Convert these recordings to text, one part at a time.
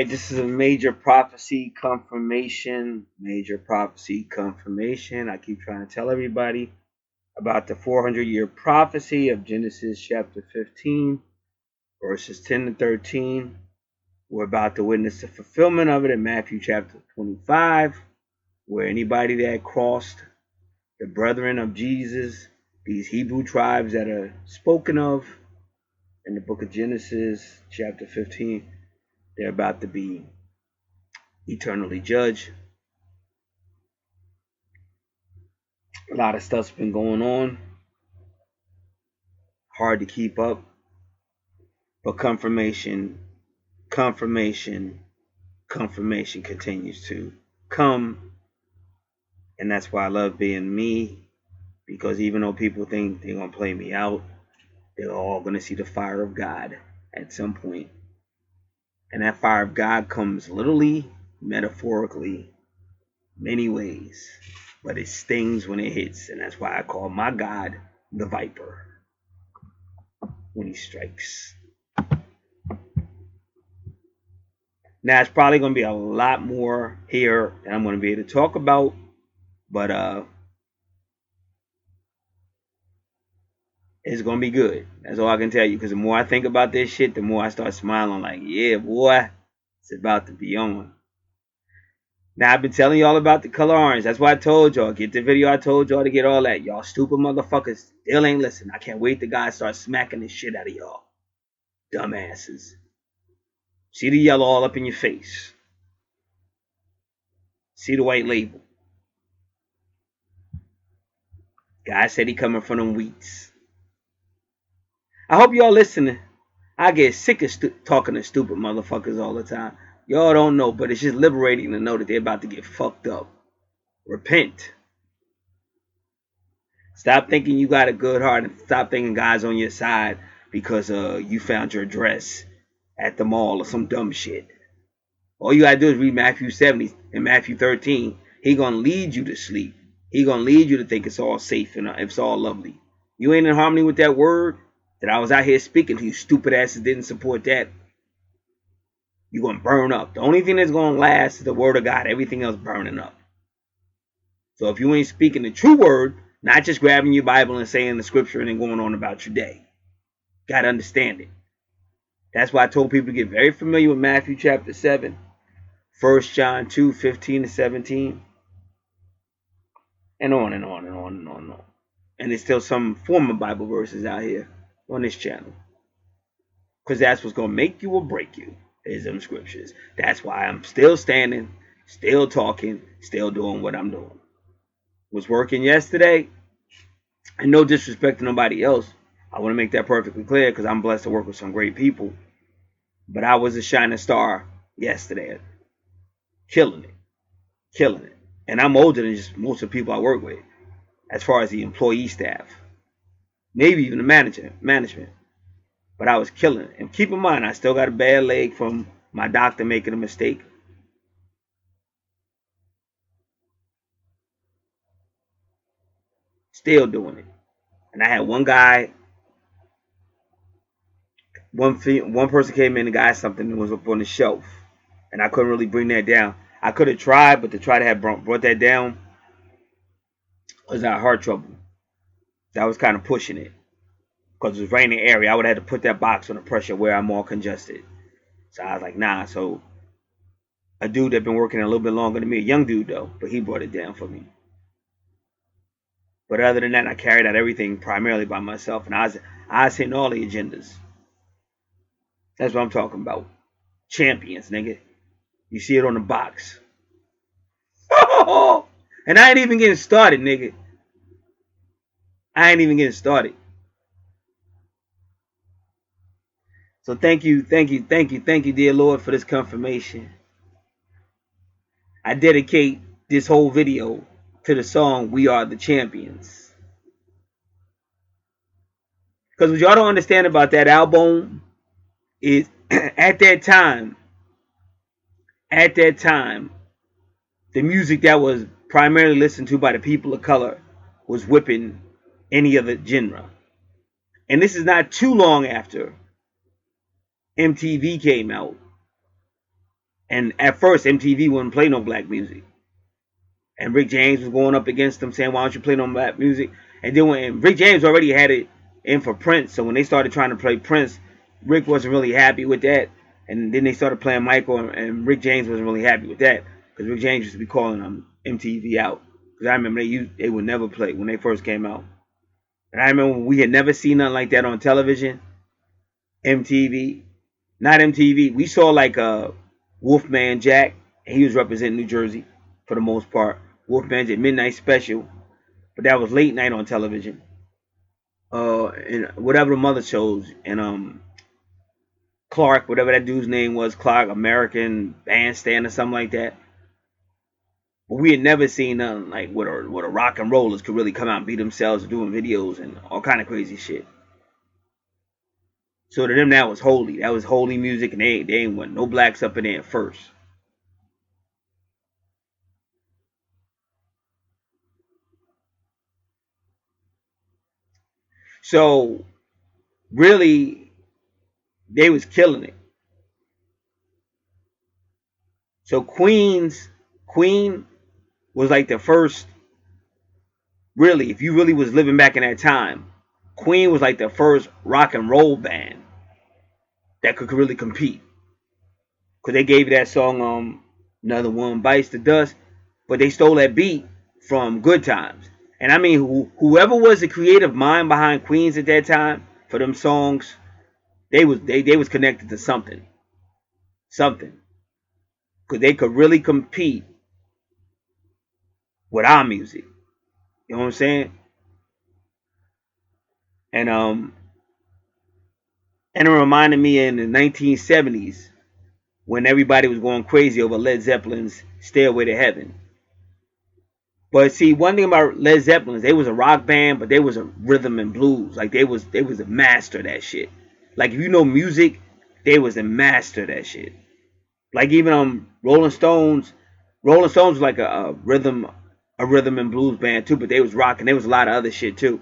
This is a major prophecy confirmation. Major prophecy confirmation. I keep trying to tell everybody about the 400-year prophecy of Genesis chapter 15, verses 10 to 13. We're about to witness the fulfillment of it in Matthew chapter 25, where anybody that crossed the brethren of Jesus, these Hebrew tribes that are spoken of in the book of Genesis chapter 15, they're about to be eternally judged. A lot of stuff's been going on. Hard to keep up. But confirmation continues to come. And that's why I love being me. Because even though people think they're going to play me out, they're all going to see the fire of God at some point. And that fire of God comes literally, metaphorically, many ways. But it stings when it hits. And that's why I call my God the Viper when he strikes. Now, it's probably going to be a lot more here that I'm going to be able to talk about. But it's going to be good. That's all I can tell you. Because the more I think about this shit, the more I start smiling. Like, yeah, boy, it's about to be on. Now, I've been telling y'all about the color orange. That's why I told y'all. Get the video I told y'all to get all that. Y'all stupid motherfuckers still ain't listening. I can't wait till God start smacking the shit out of y'all. Dumbasses. See the yellow all up in your face. See the white label. God said he coming from them wheats. I hope y'all listening. I get sick of talking to stupid motherfuckers all the time. Y'all don't know, but it's just liberating to know that they're about to get fucked up. Repent. Stop thinking you got a good heart and stop thinking God's on your side because you found your dress at the mall or some dumb shit. All you gotta do is read Matthew 70 and Matthew 13. He gonna lead you to sleep. He gonna lead you to think it's all safe and it's all lovely. You ain't in harmony with that word that I was out here speaking to. You stupid asses didn't support that. You're gonna burn up. The only thing that's gonna last is the word of God. Everything else burning up. So if you ain't speaking the true word, not just grabbing your Bible and saying the scripture and then going on about your day, gotta understand it. That's why I told people to get very familiar with Matthew chapter 7, 1 John 2, 15 to 17, and on and on and on and on and on. And there's still some former Bible verses out here on this channel. Because that's what's gonna make you or break you, is them scriptures. That's why I'm still standing, still talking, still doing what I'm doing. Was working yesterday, and no disrespect to nobody else. I want to make that perfectly clear because I'm blessed to work with some great people. But I was a shining star yesterday, killing it. And I'm older than just most of the people I work with, as far as the employee staff, maybe even the management. But I was killing it. And keep in mind, I still got a bad leg from my doctor making a mistake. Still doing it. And I had one guy, one person came in and got something that was up on the shelf. And I couldn't really bring that down. I could have tried, but to try to have brought that down was out heart trouble. That was kind of pushing it. Because it was raining area. I would have had to put that box on the pressure where I'm more congested. So I was like, nah. So a dude that been working a little bit longer than me, a young dude though, but he brought it down for me. But other than that, I carried out everything primarily by myself, and I was hitting all the agendas. That's what I'm talking about. Champions, nigga. You see it on the box. And I ain't even getting started, nigga. I ain't even getting started. So thank you, dear Lord, for this confirmation. I dedicate this whole video to the song We Are the Champions. Because what y'all don't understand about that album is at that time, the music that was primarily listened to by the people of color was whipping any other genre. And this is not too long after MTV came out. And at first, MTV wouldn't play no black music. And Rick James was going up against them saying, why don't you play no black music? And then when Rick James already had it in for Prince, so when they started trying to play Prince, Rick wasn't really happy with that. And then they started playing Michael, and Rick James wasn't really happy with that. Because Rick James used to be calling MTV out. Because I remember they would never play when they first came out. And I remember we had never seen nothing like that on television. MTV. Not MTV. We saw like Wolfman Jack, and he was representing New Jersey for the most part. Wolfman Jack Midnight Special, but that was late night on television. And whatever the mother shows, and Clark, whatever that dude's name was, Clark, American Bandstand or something like that. But we had never seen nothing like what a rock and rollers could really come out and be themselves doing videos and all kind of crazy shit. So to them that was holy. That was holy music, and they ain't want no blacks up in there at first. So really, they was killing it. So Queen was like the first, really, if you really was living back in that time, Queen was like the first rock and roll band that could really compete. Because they gave you that song, Another One Bites the Dust, but they stole that beat from Good Times. And I mean, whoever was the creative mind behind Queens at that time for them songs, they was connected to something. Because they could really compete with our music. You know what I'm saying? And it reminded me in the 1970s when everybody was going crazy over Led Zeppelin's Stairway to Heaven. But see, one thing about Led Zeppelin is they was a rock band, but they was a rhythm and blues. Like they was a master of that shit. Like if you know music, they was a master of that shit. Like even Rolling Stones was like a rhythm and blues band too, but they was rocking. There was a lot of other shit too,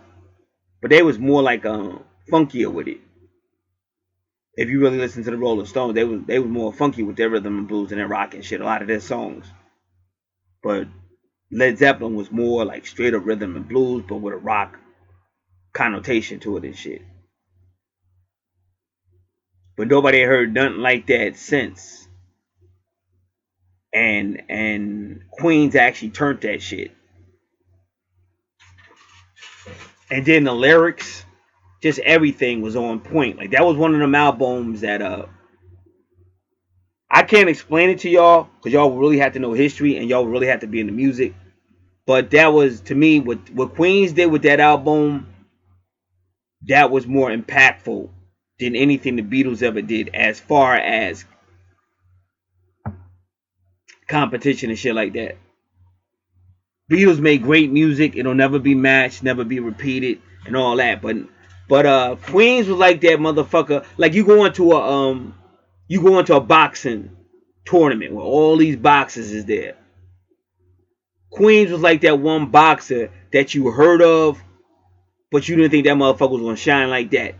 but they was more like funkier with it. If you really listen to the Rolling Stones, they was more funky with their rhythm and blues and their rock and shit. A lot of their songs, but Led Zeppelin was more like straight up rhythm and blues, but with a rock connotation to it and shit. But nobody heard nothing like that since. And Queens actually turned that shit. And then the lyrics, just everything was on point. Like that was one of them albums that I can't explain it to y'all because y'all really have to know history and y'all really have to be in the music. But that was, to me, what Queens did with that album, that was more impactful than anything the Beatles ever did as far as competition and shit like that. Beatles made great music. It'll never be matched, never be repeated, and all that. But Queens was like that motherfucker. Like you go into a boxing tournament where all these boxers is there. Queens was like that one boxer that you heard of, but you didn't think that motherfucker was gonna shine like that.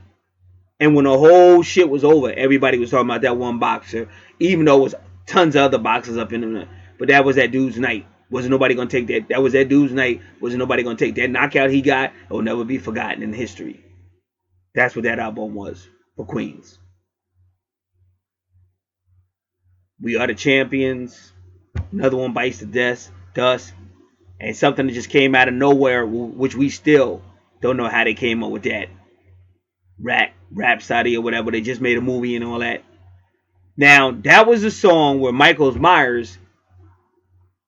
And when the whole shit was over, everybody was talking about that one boxer, even though it was tons of other boxers up in there. But that was that dude's night. Wasn't nobody gonna take that. That was that dude's night. Wasn't nobody gonna take that knockout he got. It will never be forgotten in history. That's what that album was for Queens. We Are the Champions. Another One Bites the Dust. And something that just came out of nowhere, which we still don't know how they came up with that. Rhapsody or whatever. They just made a movie and all that. Now, that was a song where Michael Myers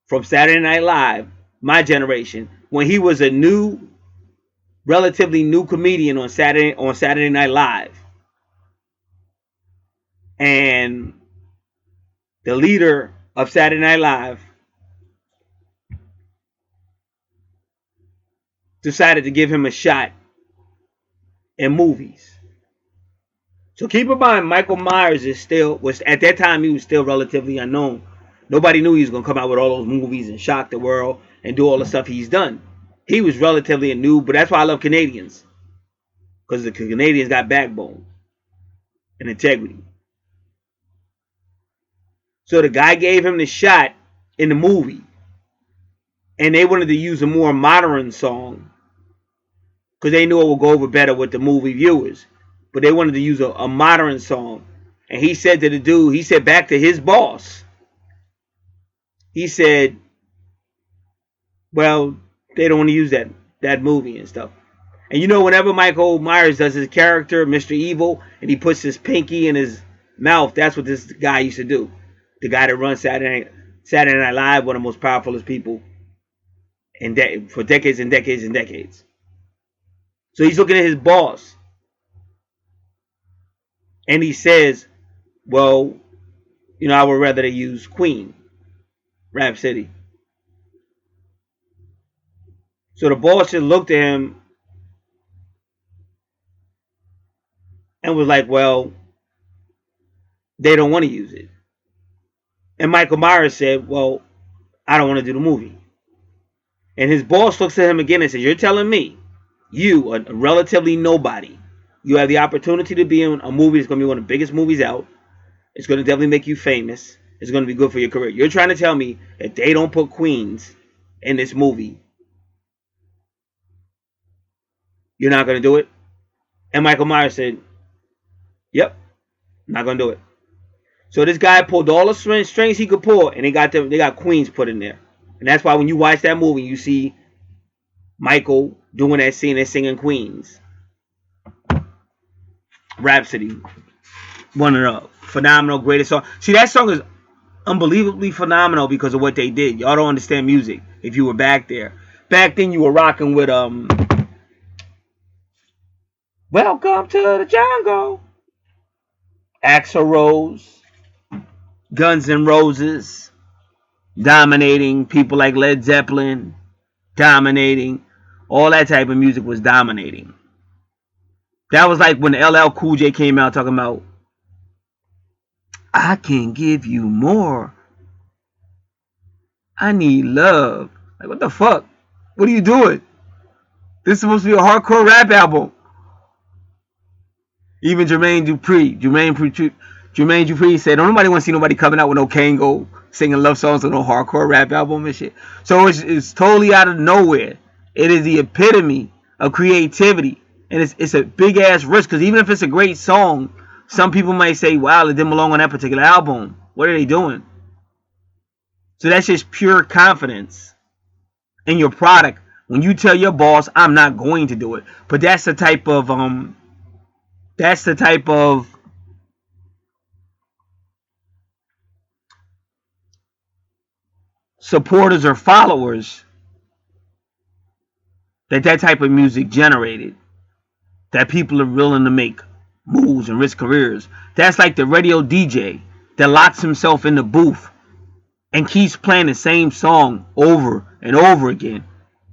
from Saturday Night Live, my generation, when he was a relatively new comedian on Saturday Night Live. And the leader of Saturday Night Live decided to give him a shot in movies. So keep in mind, Michael Myers was at that time he was still relatively unknown. Nobody knew he was gonna come out with all those movies and shock the world and do all the stuff he's done. He was relatively new, but that's why I love Canadians, because the Canadians got backbone and integrity. So the guy gave him the shot in the movie, and they wanted to use a more modern song because they knew it would go over better with the movie viewers. But they wanted to use a modern song. And he said to the dude, he said back to his boss, he said, well, they don't want to use that movie and stuff. And you know, whenever Michael Myers does his character, Mr. Evil, and he puts his pinky in his mouth, that's what this guy used to do. The guy that runs Saturday Night Live, one of the most powerful people for decades and decades and decades. So he's looking at his boss, and he says, well, you know, I would rather they use Queen, Rhapsody. So the boss just looked at him and was like, well, they don't want to use it. And Michael Myers said, well, I don't want to do the movie. And his boss looks at him again and says, you're telling me, you, a relatively nobody, you have the opportunity to be in a movie that's going to be one of the biggest movies out. It's going to definitely make you famous. It's going to be good for your career. You're trying to tell me that they don't put Queens in this movie, you're not going to do it? And Michael Myers said, yep, I'm not going to do it. So this guy pulled all the strings he could pull, and they got Queens put in there. And that's why when you watch that movie, you see Michael doing that scene and singing Queens. Rhapsody. One of the phenomenal greatest songs. See, that song is unbelievably phenomenal because of what they did. Y'all don't understand music if you were back there. Back then you were rocking with Welcome to the Jungle, Axl Rose, Guns N' Roses, dominating people like Led Zeppelin, dominating. All that type of music was dominating. That was like when LL Cool J came out talking about, I can give you more. I need love. Like, what the fuck? What are you doing? This is supposed to be a hardcore rap album. Even Jermaine Dupri said, don't nobody want to see nobody coming out with no Kango singing love songs on no hardcore rap album and shit. So it's totally out of nowhere. It is the epitome of creativity. And it's a big ass risk because even if it's a great song, some people might say, wow, it didn't belong on that particular album. What are they doing? So that's just pure confidence in your product. When you tell your boss, I'm not going to do it. But that's the type of supporters or followers that type of music generated. That people are willing to make moves and risk careers. That's like the radio DJ that locks himself in the booth and keeps playing the same song over and over again.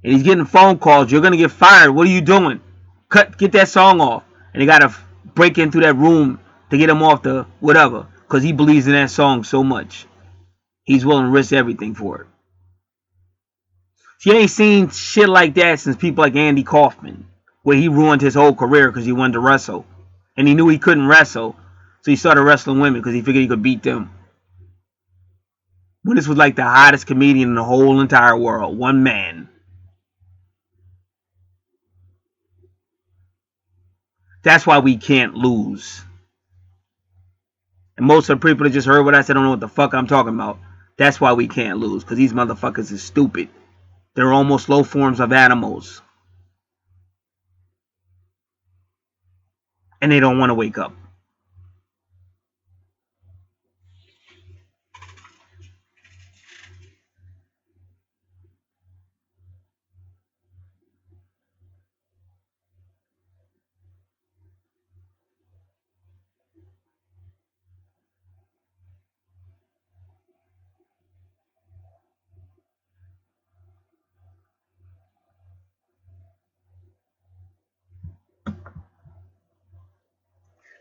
And he's getting phone calls. You're going to get fired. What are you doing? Get that song off. And they got to break into that room to get him off the whatever. Because he believes in that song so much. He's willing to risk everything for it. You ain't seen shit like that since people like Andy Kaufman, where he ruined his whole career because he wanted to wrestle. And he knew he couldn't wrestle. So he started wrestling women because he figured he could beat them. When this was like the hottest comedian in the whole entire world. One man. That's why we can't lose. And most of the people that just heard what I said don't know what the fuck I'm talking about. That's why we can't lose. Because these motherfuckers is stupid. They're almost low forms of animals. And they don't want to wake up.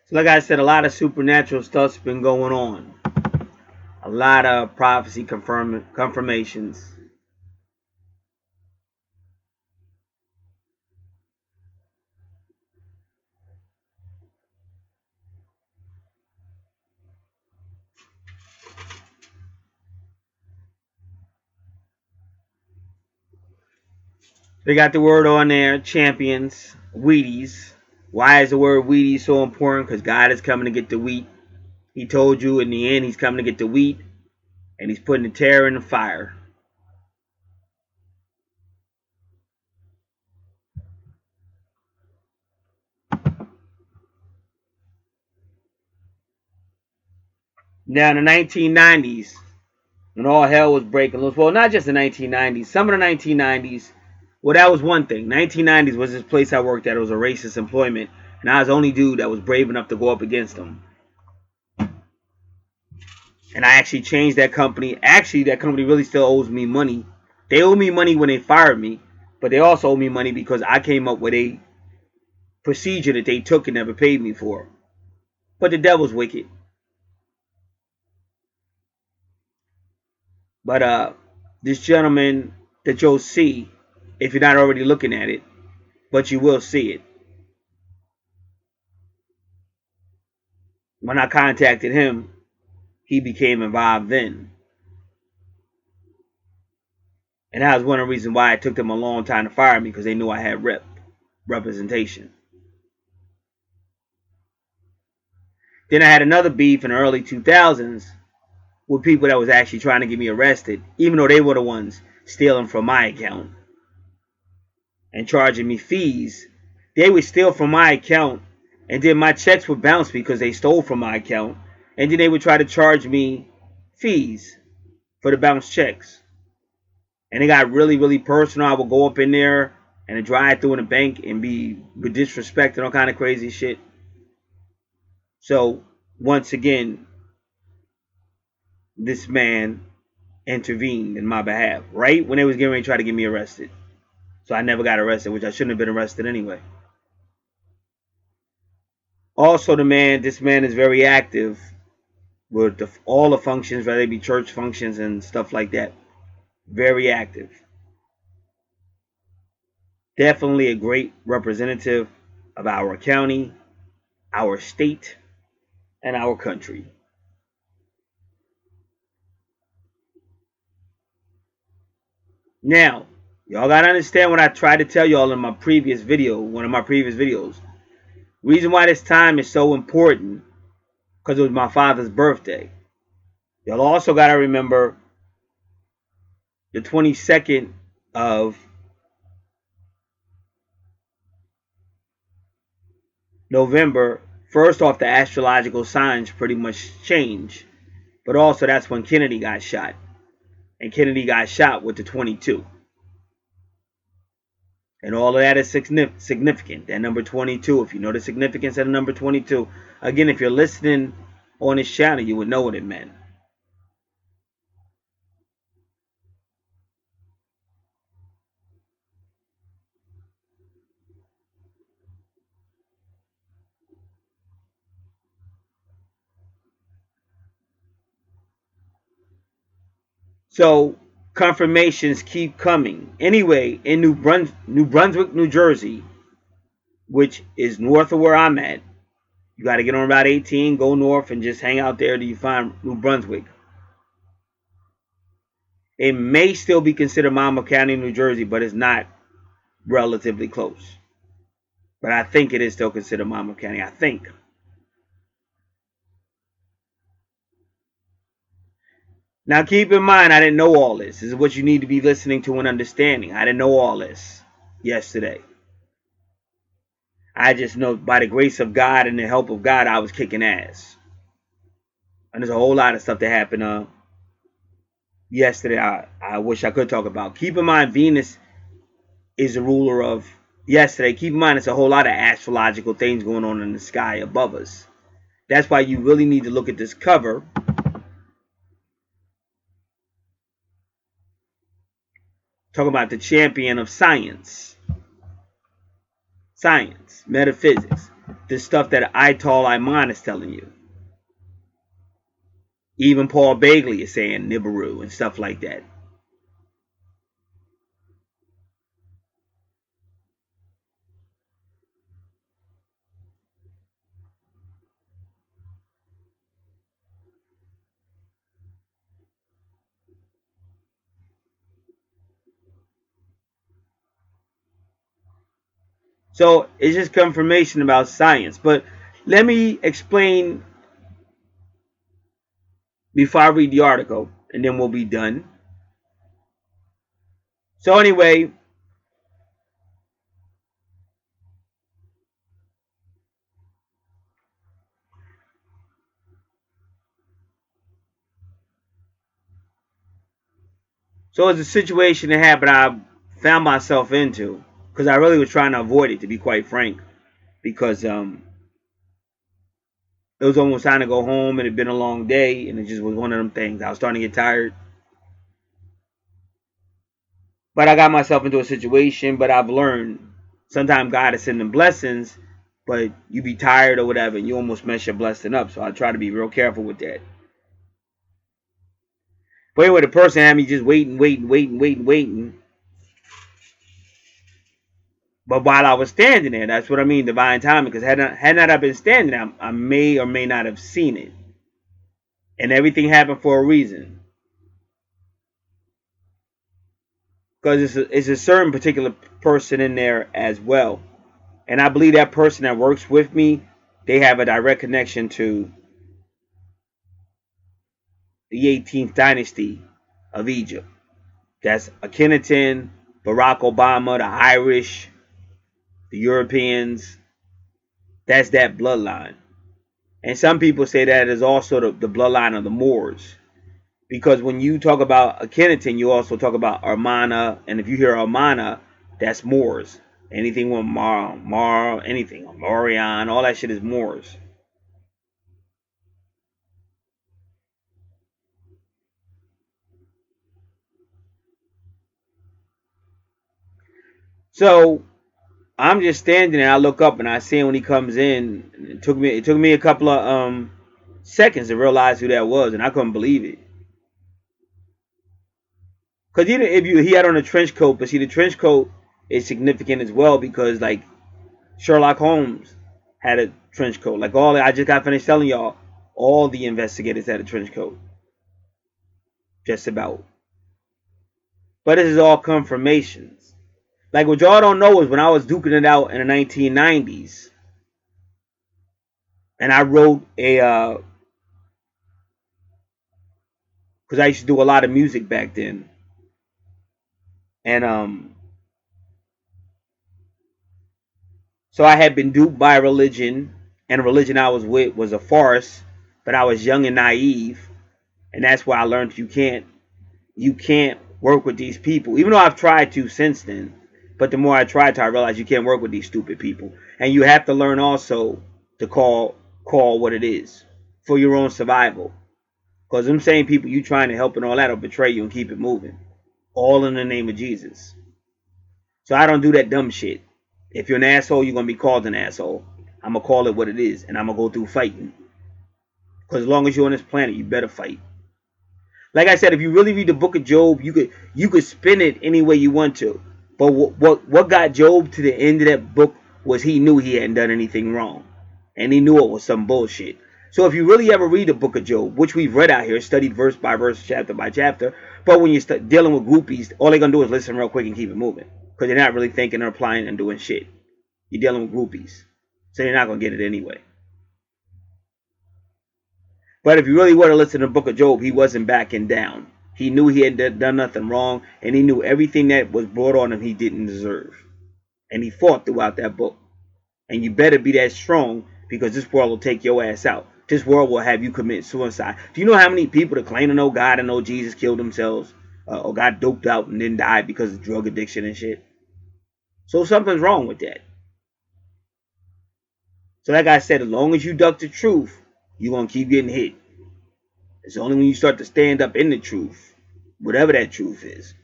So like I said, a lot of supernatural stuff's been going on. A lot of prophecy confirmations. They got the word on there, champions, Wheaties. Why is the word Wheaties so important? Because God is coming to get the wheat. He told you in the end he's coming to get the wheat, and he's putting the terror in the fire. Now in the 1990s, when all hell was breaking loose, well, not just the 1990s, some of the 1990s, well, that was one thing. 1990s was this place I worked at. It was a racist employment, and I was the only dude that was brave enough to go up against them. And I actually changed that company. Actually, that company really still owes me money. They owe me money when they fired me, but they also owe me money because I came up with a procedure that they took and never paid me for. But the devil's wicked. But this gentleman that you'll see, if you're not already looking at it, but you will see it. When I contacted him, he became involved then. And that was one of the reasons why it took them a long time to fire me, because they knew I had representation. Then I had another beef in the early 2000s with people that was actually trying to get me arrested, even though they were the ones stealing from my account and charging me fees. They would steal from my account, and then my checks would bounce because they stole from my account, and then they would try to charge me fees for the bounced checks. And it got really, really personal. I would go up in there and drive through in a bank and be with disrespect and all kind of crazy shit. So once again, this man intervened in my behalf right when they was getting ready to try to get me arrested. So I never got arrested, which I shouldn't have been arrested anyway. Also, this man is very active with all the functions, whether it be church functions and stuff like that. Very active. Definitely a great representative of our county, our state, and our country. Now, y'all gotta understand what I tried to tell y'all in my previous video, one of my previous videos. Reason why this time is so important, because it was my father's birthday. Y'all also gotta remember the 22nd of November. First off, the astrological signs pretty much change. But also, that's when Kennedy got shot. And Kennedy got shot with the 22. And all of that is significant. That number 22, if you know the significance of the number 22, again, if you're listening on this channel, you would know what it meant. So confirmations keep coming. Anyway, in New Brunswick, New Jersey, which is north of where I'm at, you got to get on Route 18, go north, and just hang out there till you find New Brunswick. It may still be considered Monmouth County, New Jersey, but it's not relatively close. But I think it is still considered Monmouth County. I think. Now keep in mind, I didn't know all this. This is what you need to be listening to and understanding. I didn't know all this yesterday. I just know by the grace of God and the help of God, I was kicking ass. And there's a whole lot of stuff that happened yesterday I wish I could talk about. Keep in mind, Venus is the ruler of yesterday. Keep in mind, it's a whole lot of astrological things going on in the sky above us. That's why you really need to look at this cover. Talk about the champion of science. Science, metaphysics. The stuff that Ital Iman is telling you. Even Paul Bagley is saying Nibiru and stuff like that. So it's just confirmation about science. But let me explain before I read the article, and then we'll be done. So anyway, so it's a situation that happened I found myself into because I really was trying to avoid it, to be quite frank, because it was almost time to go home and it'd been a long day, and it just was one of them things. I was starting to get tired, but I got myself into a situation. But I've learned sometimes God is sending blessings, but you be tired or whatever, and you almost mess your blessing up. So I try to be real careful with that. But anyway, the person had me just waiting. But while I was standing there, that's what I mean, divine timing. Because had not I been standing there, I may or may not have seen it. And everything happened for a reason. Because it's a certain particular person in there as well. And I believe that person that works with me, they have a direct connection to the 18th dynasty of Egypt. That's Akhenaten, Barack Obama, the Irish, the Europeans. That's that bloodline. And some people say that is also the bloodline of the Moors. Because when you talk about Akhenaten, you also talk about Armana. And if you hear Armana, that's Moors. Anything with anything, Morion, all that shit is Moors. So I'm just standing there. I look up and I see him when he comes in. It took me a couple of seconds to realize who that was, and I couldn't believe it. Cause even if he had on a trench coat, but see the trench coat is significant as well because like Sherlock Holmes had a trench coat. Like I just got finished telling y'all, all the investigators had a trench coat, just about. But this is all confirmations. Like what y'all don't know is when I was duking it out in the 1990s, and I wrote because I used to do a lot of music back then, and so I had been duped by a religion, and the religion I was with was a farce, but I was young and naive, and that's why I learned you can't work with these people. Even though I've tried to since then, but the more I tried to, I realized you can't work with these stupid people, and you have to learn also to call what it is for your own survival. Because them same people you trying to help and all that will betray you and keep it moving, all in the name of Jesus. So I don't do that dumb shit. If you're an asshole, you're gonna be called an asshole. I'm gonna call it what it is, and I'm gonna go through fighting. Because as long as you're on this planet, you better fight. Like I said, if you really read the Book of Job, you could spin it any way you want to. But what got Job to the end of that book was he knew he hadn't done anything wrong, and he knew it was some bullshit. So if you really ever read the Book of Job, which we've read out here, studied verse by verse, chapter by chapter, but when you're dealing with groupies, all they're gonna do is listen real quick and keep it moving, because they're not really thinking or applying and doing shit. You're dealing with groupies, so you're not gonna get it anyway. But if you really were to listen to the Book of Job, he wasn't backing down. He knew he had done nothing wrong, and he knew everything that was brought on him he didn't deserve. And he fought throughout that book. And you better be that strong, because this world will take your ass out. This world will have you commit suicide. Do you know how many people that claim to know God and know Jesus killed themselves or got doped out and then died because of drug addiction and shit? So something's wrong with that. So like I said, as long as you duck the truth, you're going to keep getting hit. It's only when you start to stand up in the truth, whatever that truth is,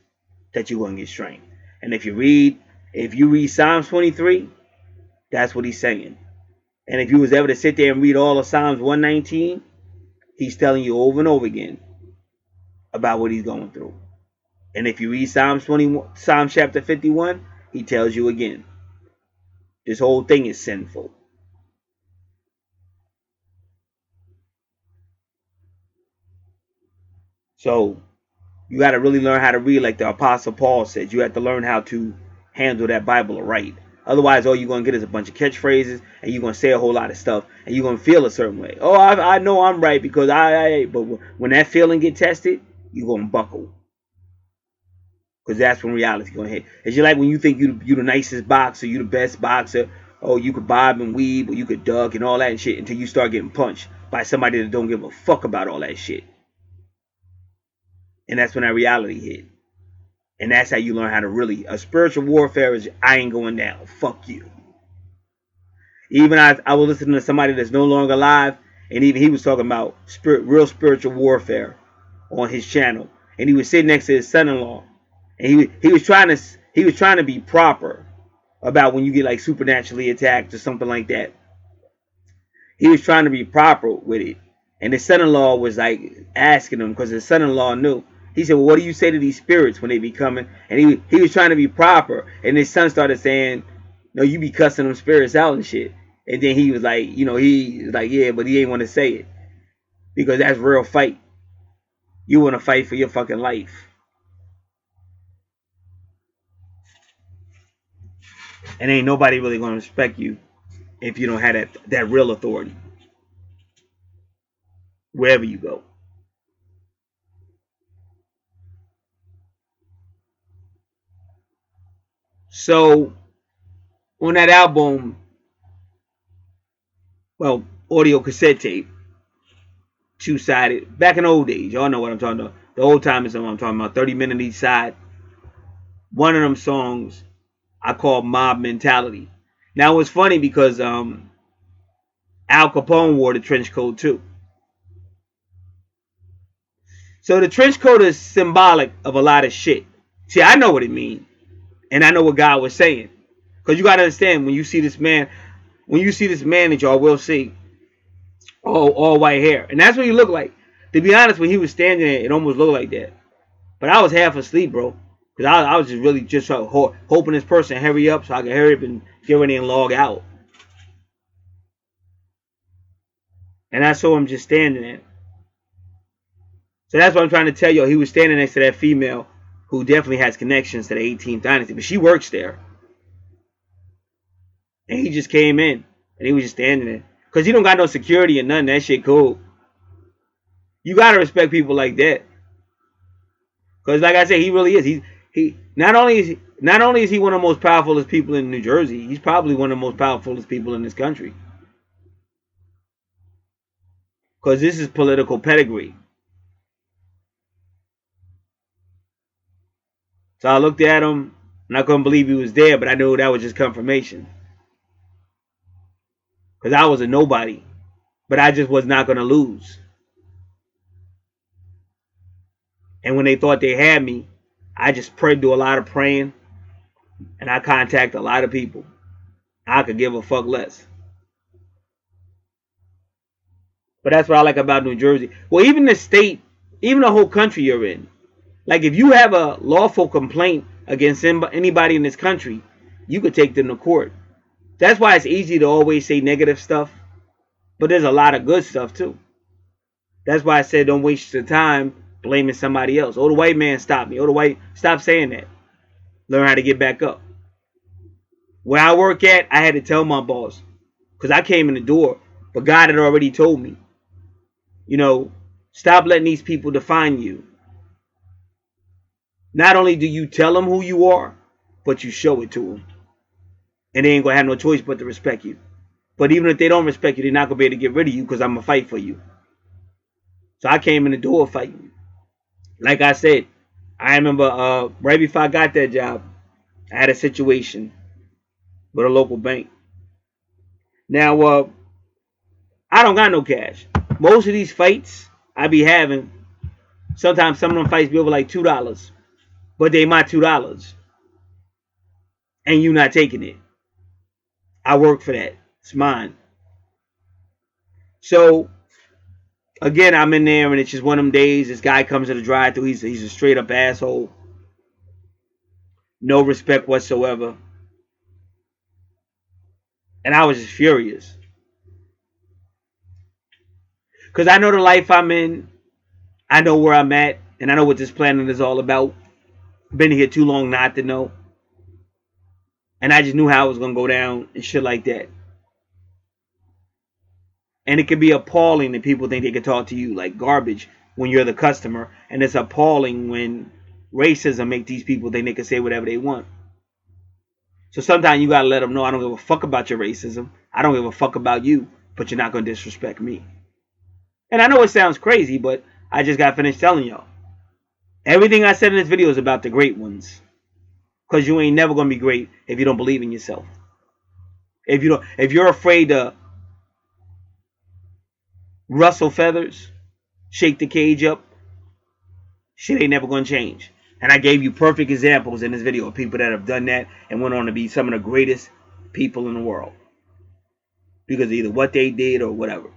that you're going to get strength. And if you read Psalms 23, that's what he's saying. And if you was ever to sit there and read all of Psalms 119, he's telling you over and over again about what he's going through. And if you read Psalms chapter 51, he tells you again, this whole thing is sinful. So you got to really learn how to read, like the Apostle Paul said. You have to learn how to handle that Bible right. Otherwise, all you're gonna get is a bunch of catchphrases, and you're gonna say a whole lot of stuff, and you're gonna feel a certain way. Oh, I know I'm right because but when that feeling get tested, you're gonna buckle, because that's when reality gonna hit. It's just like when you think you the nicest boxer, you the best boxer. Oh, you could bob and weave, or you could duck and all that and shit until you start getting punched by somebody that don't give a fuck about all that shit. And that's when that reality hit. And that's how you learn how to really. A spiritual warfare is, I ain't going down. Fuck you. Even I was listening to somebody that's no longer alive, and even he was talking about real spiritual warfare on his channel. And he was sitting next to his son-in-law, and he was trying to be proper about when you get like supernaturally attacked or something like that. He was trying to be proper with it, and his son-in-law was like asking him, because his son-in-law knew. He said, well, what do you say to these spirits when they be coming? And he was trying to be proper. And his son started saying, no, you be cussing them spirits out and shit. And then he was like, he was like, yeah, but he ain't want to say it. Because that's real fight. You want to fight for your fucking life. And ain't nobody really going to respect you if you don't have that real authority. Wherever you go. So, on that album, well, audio cassette tape, two-sided, back in the old days, y'all know what I'm talking about. The old time is what I'm talking about, 30 minutes each side. One of them songs I call Mob Mentality. Now, it's funny because Al Capone wore the trench coat too. So the trench coat is symbolic of a lot of shit. See, I know what it means. And I know what God was saying. Because you got to understand, when you see this man that y'all will see, all white hair. And that's what he looked like. To be honest, when he was standing there, it almost looked like that. But I was half asleep, bro. Because I was just really just hoping this person hurry up so I could hurry up and get ready and log out. And I saw him just standing there. So that's what I'm trying to tell you. He was standing next to that female who definitely has connections to the 18th dynasty. But she works there. And he just came in. And he was just standing there. Because he don't got no security and nothing. That shit cool. You got to respect people like that. Because like I said, he really is. He not only is he one of the most powerful people in New Jersey, he's probably one of the most powerful people in this country. Because this is political pedigree. So I looked at him, and I couldn't believe he was there, but I knew that was just confirmation. Because I was a nobody. But I just was not going to lose. And when they thought they had me, I just prayed, do a lot of praying. And I contact a lot of people. I could give a fuck less. But that's what I like about New Jersey. Well, even the state, even the whole country you're in. Like if you have a lawful complaint against anybody in this country, you could take them to court. That's why it's easy to always say negative stuff. But there's a lot of good stuff too. That's why I said don't waste your time blaming somebody else. Oh, the white man stopped me. Oh, the white, stop saying that. Learn how to get back up. Where I work at, I had to tell my boss. Because I came in the door. But God had already told me. Stop letting these people define you. Not only do you tell them who you are, but you show it to them. And they ain't going to have no choice but to respect you. But even if they don't respect you, they're not going to be able to get rid of you because I'm going to fight for you. So I came in the door fighting. Like I said, I remember right before I got that job, I had a situation with a local bank. Now, I don't got no cash. Most of these fights I be having, sometimes some of them fights be over like $2. But they my $2. And you not taking it. I work for that. It's mine. So, again, I'm in there and it's just one of them days. This guy comes to the drive-thru. He's a straight up asshole. No respect whatsoever. And I was just furious. Because I know the life I'm in. I know where I'm at. And I know what this planet is all about. Been here too long not to know. And I just knew how it was gonna go down and shit like that. And it can be appalling that people think they can talk to you like garbage when you're the customer, and it's appalling when racism make these people think they can say whatever they want. So sometimes you gotta let them know I don't give a fuck about your racism. I don't give a fuck about you, but you're not gonna disrespect me. And I know it sounds crazy, but I just got finished telling y'all. Everything I said in this video is about the great ones. Cause you ain't never gonna be great if you don't believe in yourself. If you're afraid to rustle feathers, shake the cage up, shit ain't never gonna change. And I gave you perfect examples in this video of people that have done that and went on to be some of the greatest people in the world. Because of either what they did or whatever.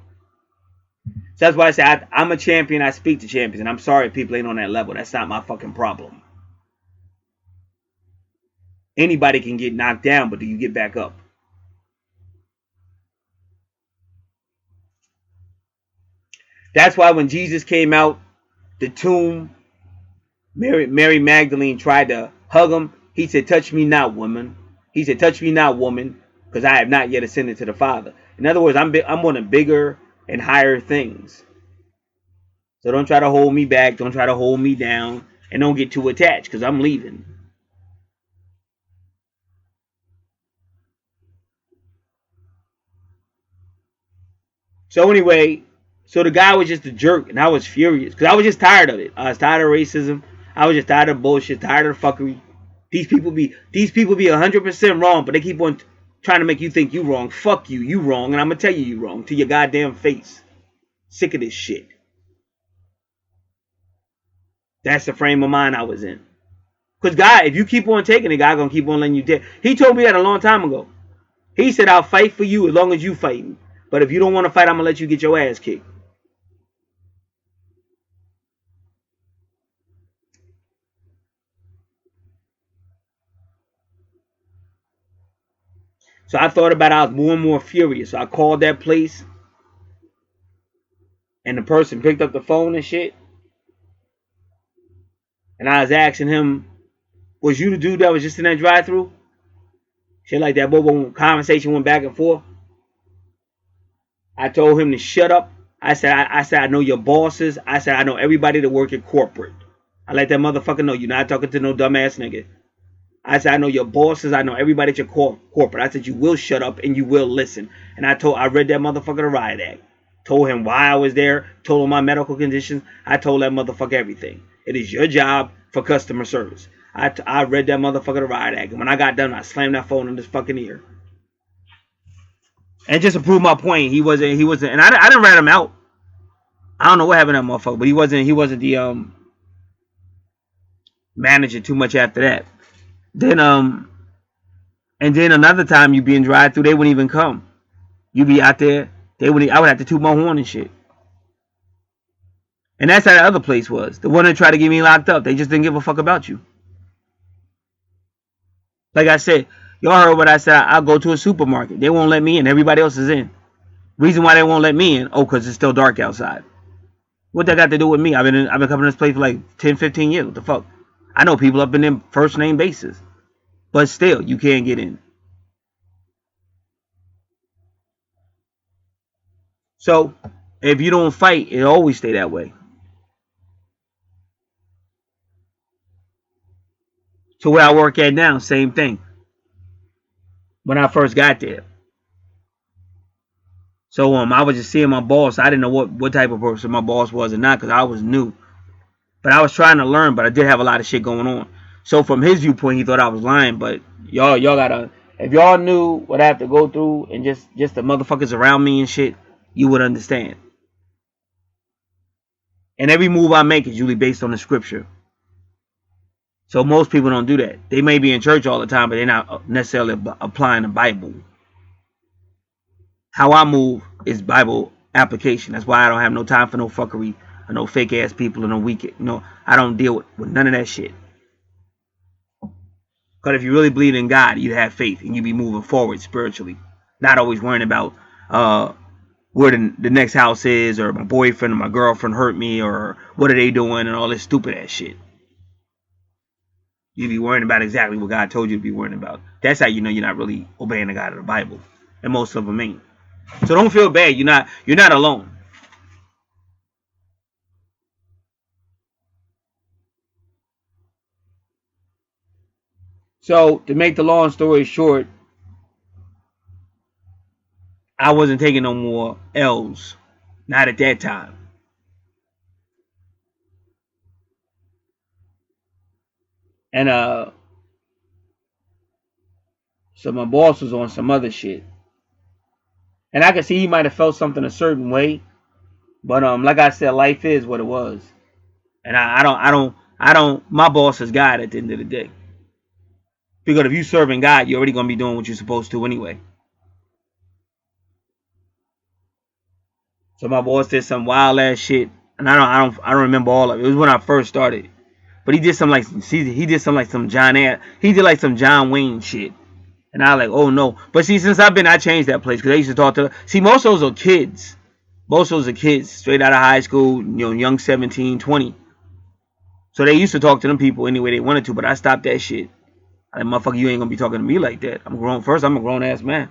So that's why I say I'm a champion, I speak to champions. And I'm sorry if people ain't on that level. That's not my fucking problem. Anybody can get knocked down, but do you get back up? That's why when Jesus came out the tomb, Mary Magdalene tried to hug him. He said, touch me not, woman. He said, touch me not, woman, because I have not yet ascended to the Father. In other words, I'm on bigger and higher things. So don't try to hold me back. Don't try to hold me down. And don't get too attached, because I'm leaving. So anyway, so the guy was just a jerk, and I was furious, because I was just tired of it. I was tired of racism. I was just tired of bullshit, tired of fuckery. These people be 100% wrong, but they keep on trying to make you think you wrong. Fuck you, you wrong, and I'm gonna tell you wrong to your goddamn face. Sick of this shit. That's the frame of mind I was in. Cause God, if you keep on taking it, God gonna keep on letting you dead. He told me that a long time ago. He said, I'll fight for you as long as you fight me. But if you don't want to fight, I'm gonna let you get your ass kicked. So I thought about it, I was more and more furious. So I called that place, and the person picked up the phone and shit. And I was asking him, was you the dude that was just in that drive-thru? Shit like that. But conversation went back and forth. I told him to shut up. I said, I know your bosses. I said, I know everybody that work at corporate. I let that motherfucker know you're not talking to no dumbass nigga. I said, I know your bosses. I know everybody at your corporate. I said, you will shut up and you will listen. And I read that motherfucker the riot act. Told him why I was there. Told him my medical conditions. I told that motherfucker everything. It is your job for customer service. I read that motherfucker the riot act. And when I got done, I slammed that phone in his fucking ear. And just to prove my point, he wasn't, and I didn't rat him out. I don't know what happened to that motherfucker, but he wasn't the manager too much after that. Then and then another time you be in drive through, they wouldn't even come. You be out there, I would have to toot my horn and shit. And that's how the other place was. The one that tried to get me locked up, they just didn't give a fuck about you. Like I said, y'all heard what I said. I'll go to a supermarket. They won't let me in. Everybody else is in. Reason why they won't let me in? Oh, because it's still dark outside. What that got to do with me? I've been coming to this place for like 10, 15 years. What the fuck? I know people up in them first name basis. But still, you can't get in. So, if you don't fight, it'll always stay that way. So where I work at now, same thing. When I first got there. So I was just seeing my boss. I didn't know what type of person my boss was or not because I was new. But I was trying to learn, but I did have a lot of shit going on. So from his viewpoint, he thought I was lying. But y'all gotta, if y'all knew what I have to go through and just the motherfuckers around me and shit, you would understand. And every move I make is usually based on the scripture. So most people don't do that. They may be in church all the time, but they're not necessarily applying the Bible. How I move is Bible application. That's why I don't have no time for no fuckery or no fake ass people or no weak. No, I don't deal with none of that shit. Because if you really believe in God, you have faith and you be moving forward spiritually. Not always worrying about where the next house is or my boyfriend or my girlfriend hurt me or what are they doing and all this stupid ass shit. You'd be worrying about exactly what God told you to be worrying about. That's how you know you're not really obeying the God of the Bible. And most of them ain't. So don't feel bad. You're not alone. So to make the long story short, I wasn't taking no more L's. Not at that time. And so my boss was on some other shit. And I could see he might have felt something a certain way. But like I said, life is what it was. And I don't my boss is God at the end of the day. Because if you serving God, you're already gonna be doing what you're supposed to anyway. So my boss did some wild ass shit. And I don't remember all of it. It was when I first started. But he did some like some he did like some John Wayne shit. And I was like, oh no. But see, since I changed that place because I used to talk to. See, most of those are kids. Most of those are kids straight out of high school, young 17, 20. So they used to talk to them people any way they wanted to, but I stopped that shit. I like, motherfucker, you ain't gonna be talking to me like that. I'm grown first. I'm a grown ass man.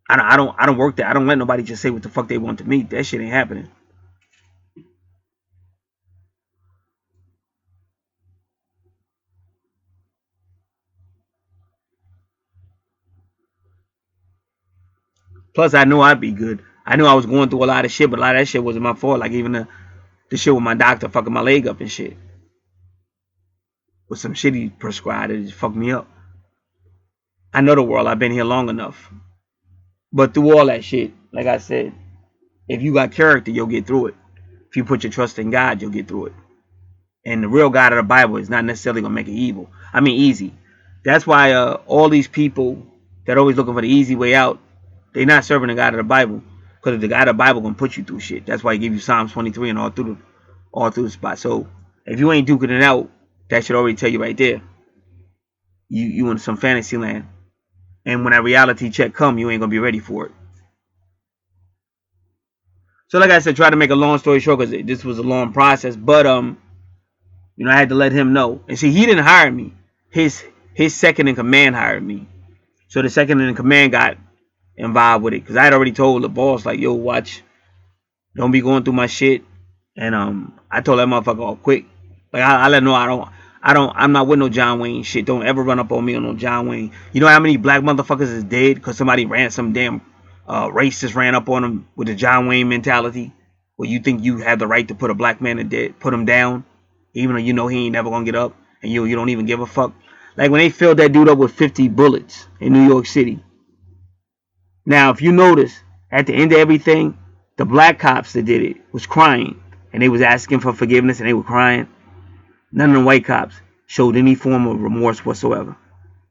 I don't work there. I don't let nobody just say what the fuck they want to me. That shit ain't happening. Plus, I knew I'd be good. I knew I was going through a lot of shit, but a lot of that shit wasn't my fault. Like even the shit with my doctor fucking my leg up and shit. With some shit he prescribed, it just fucked me up. I know the world. I've been here long enough. But through all that shit, like I said, if you got character, you'll get through it. If you put your trust in God, you'll get through it. And the real God of the Bible is not necessarily gonna make it evil. I mean easy. That's why all these people that are always looking for the easy way out, they're not serving the God of the Bible. Because the God of the Bible gonna put you through shit. That's why he give you Psalms 23 and all through the spot. So if you ain't duking it out, that should already tell you right there. You in some fantasy land. And when that reality check come, you ain't gonna be ready for it. So like I said, try to make a long story short because this was a long process. But I had to let him know. And see, he didn't hire me. His second in command hired me. So the second in command got involved with it because I had already told the boss like, yo, watch, don't be going through my shit. And I told that motherfucker all quick. Like I let him know I'm not with no John Wayne shit. Don't ever run up on me on no John Wayne. You know how many black motherfuckers is dead because somebody ran some damn racist ran up on them with the John Wayne mentality, where you think you have the right to put a black man to dead, put him down, even though you know he ain't never gonna get up, and you don't even give a fuck. Like when they filled that dude up with 50 bullets in New York City. Now, if you notice, at the end of everything, the black cops that did it was crying, and they was asking for forgiveness, and they were crying. None of the white cops showed any form of remorse whatsoever.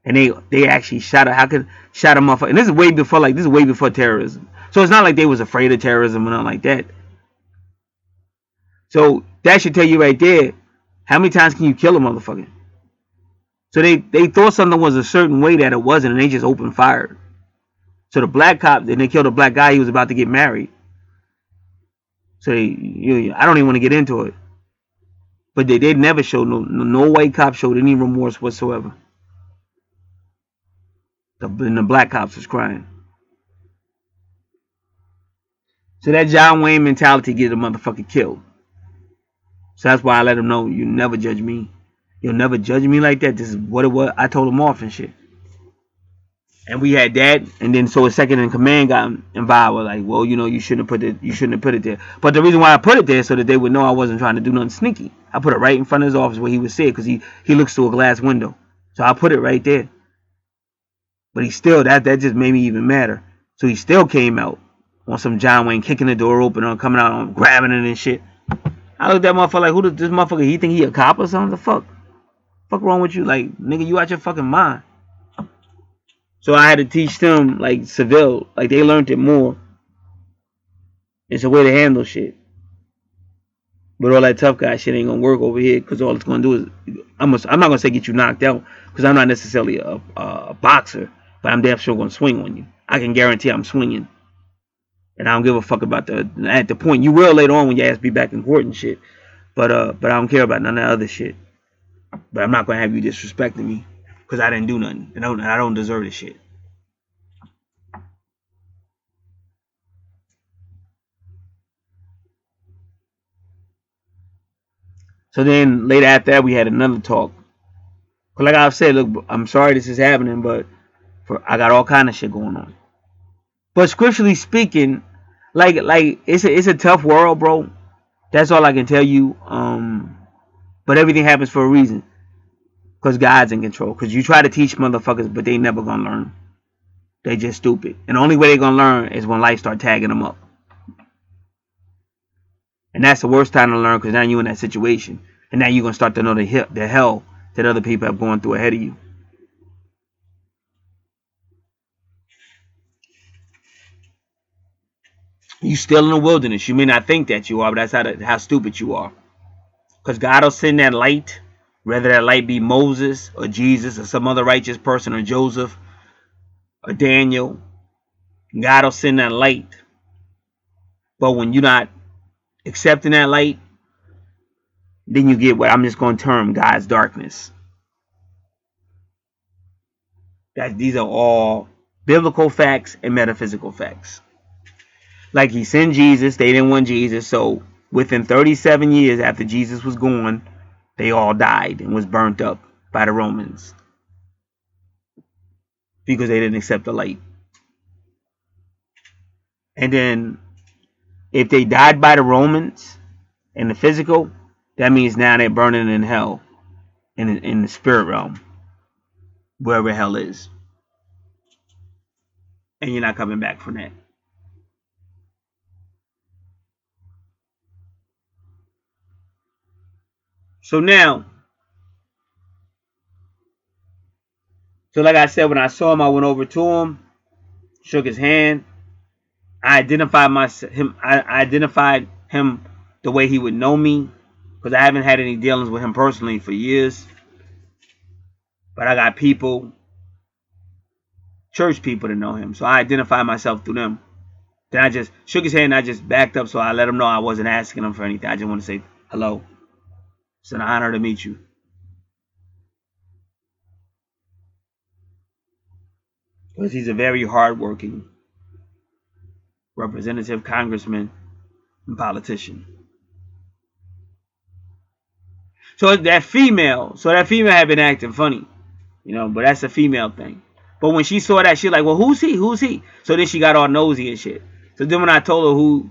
And they actually shot a motherfucker. And this is way before terrorism. So it's not like they was afraid of terrorism or nothing like that. So that should tell you right there, how many times can you kill a motherfucker? So they thought something was a certain way that it wasn't, and they just opened fire. So the black cop, then they killed a black guy. He was about to get married. So I don't even want to get into it. But they never showed no white cop showed any remorse whatsoever. And the black cops was crying. So that John Wayne mentality get a motherfucker killed. So that's why I let him know, you never judge me. You'll never judge me like that. This is what it was. I told him off and shit. And we had that, and then so a second in command got involved. With like, well, you shouldn't have put it there. But the reason why I put it there so that they would know I wasn't trying to do nothing sneaky. I put it right in front of his office where he would sit because he looks through a glass window. So I put it right there. But he still that just made me even madder. So he still came out on some John Wayne, kicking the door open or coming out on grabbing it and shit. I looked at that motherfucker like, who does this motherfucker? He think he a cop or something? The fuck wrong with you? Like, nigga, you out your fucking mind. So I had to teach them like Seville, like they learned it more. It's a way to handle shit. But all that tough guy shit ain't gonna work over here because all it's gonna do is I'm not gonna say get you knocked out because I'm not necessarily a boxer, but I'm damn sure gonna swing on you. I can guarantee I'm swinging, and I don't give a fuck about at the point. You will later on when your ass be back in court and shit. But I don't care about none of that other shit. But I'm not gonna have you disrespecting me because I didn't do nothing, and I don't deserve this shit. So then later after that, we had another talk. Cause like I've said, look, I'm sorry this is happening, but I got all kind of shit going on. But scripturally speaking, like it's a tough world, bro. That's all I can tell you. But everything happens for a reason. Cause God's in control. Cause you try to teach motherfuckers, but they never gonna learn. They just stupid. And the only way they gonna learn is when life start tagging them up. And that's the worst time to learn, because now you're in that situation. And now you're gonna start to know the hell that other people have gone through ahead of you. You still in the wilderness. You may not think that you are, but that's how stupid you are. Because God will send that light, whether that light be Moses or Jesus or some other righteous person or Joseph or Daniel. God will send that light. But when you're not accepting that light, then you get what I'm just going to term God's darkness. These are all biblical facts and metaphysical facts. Like he sent Jesus, they didn't want Jesus, so within 37 years after Jesus was gone, they all died and was burnt up by the Romans because they didn't accept the light. And then if they died by the Romans in the physical, that means now they're burning in hell, in the spirit realm, wherever hell is. And you're not coming back from that. So now, so like I said, when I saw him, I went over to him, shook his hand. I identified him the way he would know me, because I haven't had any dealings with him personally for years. But I got people, church people, that know him, so I identify myself through them. Then I just shook his hand and I just backed up, so I let him know I wasn't asking him for anything. I just want to say hello. It's an honor to meet you. Because he's a very hardworking representative, congressman, and politician. So that female had been acting funny, but that's a female thing. But when she saw that, she like, well, who's he? Who's he? So then she got all nosy and shit. So then when I told her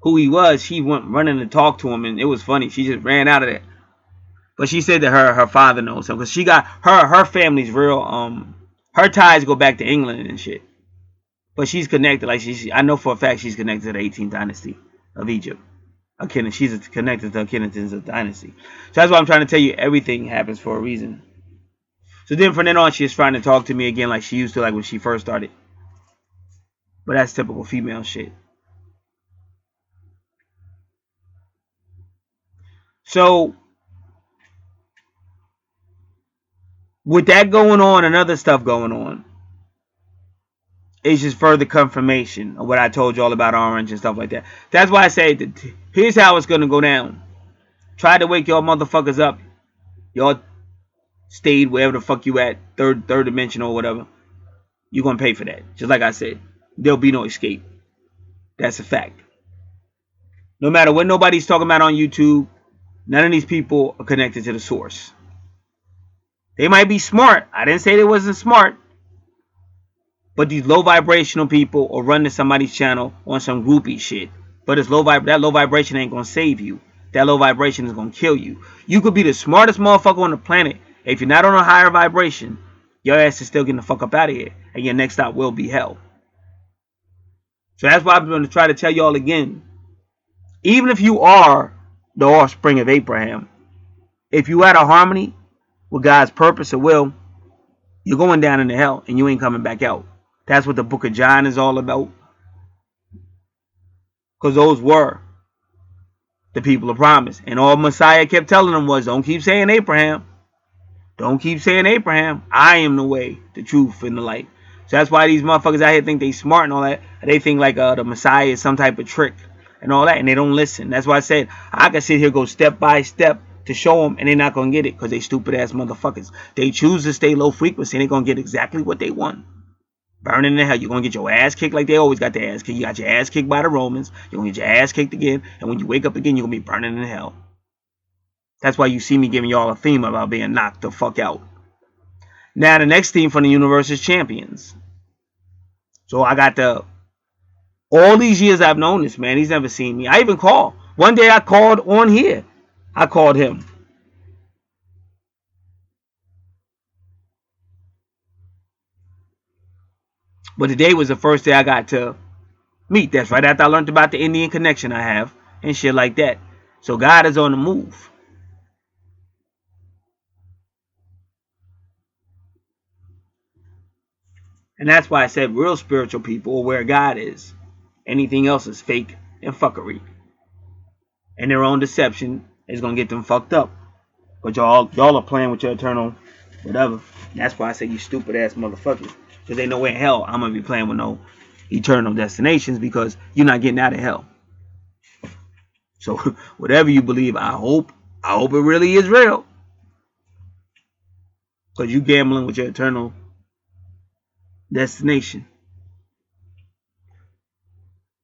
who he was, she went running to talk to him, and it was funny. She just ran out of there. But she said that her father knows him, because she got her family's real. Her ties go back to England and shit. But she's connected. Like I know for a fact she's connected to the 18th dynasty of Egypt. She's connected to Akhenaten's dynasty. So that's why I'm trying to tell you, everything happens for a reason. So then from then on, she's trying to talk to me again like she used to, like when she first started. But that's typical female shit. So with that going on and other stuff going on, it's just further confirmation of what I told you all about Orange and stuff like that. That's why I say that here's how it's going to go down. Try to wake y'all motherfuckers up. Y'all stayed wherever the fuck you at, third dimension or whatever. You're going to pay for that. Just like I said, there'll be no escape. That's a fact. No matter what nobody's talking about on YouTube, none of these people are connected to the source. They might be smart. I didn't say they wasn't smart. But these low vibrational people will run to somebody's channel on some groupie shit. But that low vibration ain't gonna save you. That low vibration is gonna kill you. You could be the smartest motherfucker on the planet. If you're not on a higher vibration, your ass is still getting the fuck up out of here. And your next stop will be hell. So that's why I'm going to try to tell y'all again. Even if you are the offspring of Abraham, if you out of harmony with God's purpose or will, you're going down into hell and you ain't coming back out. That's what the book of John is all about. Because those were the people of promise. And all Messiah kept telling them was, don't keep saying Abraham. Don't keep saying Abraham. I am the way, the truth, and the light. So that's why these motherfuckers out here think they smart and all that. They think like the Messiah is some type of trick and all that. And they don't listen. That's why I said I can sit here, go step by step to show them, and they're not gonna get it because they stupid ass motherfuckers. They choose to stay low frequency, and they're gonna get exactly what they want. Burning in hell. You're gonna get your ass kicked like they always got their ass kicked. You got your ass kicked by the Romans. You're gonna get your ass kicked again, and when you wake up again, you're gonna be burning in hell. That's why you see me giving y'all a theme about being knocked the fuck out. Now the next theme from the universe is champions. So I got all these years I've known this man. He's never seen me. I even called. One day I called on here. I called him. But today was the first day I got to meet. That's right after I learned about the Indian connection I have and shit like that. So God is on the move. And that's why I said real spiritual people are where God is. Anything else is fake and fuckery. And their own deception is going to get them fucked up. But y'all are playing with your eternal whatever. That's why I say you stupid ass motherfuckers. Because they know where in hell I'm going to be playing with no eternal destinations because you're not getting out of hell. So whatever you believe, I hope it really is real. Because you gambling with your eternal destination.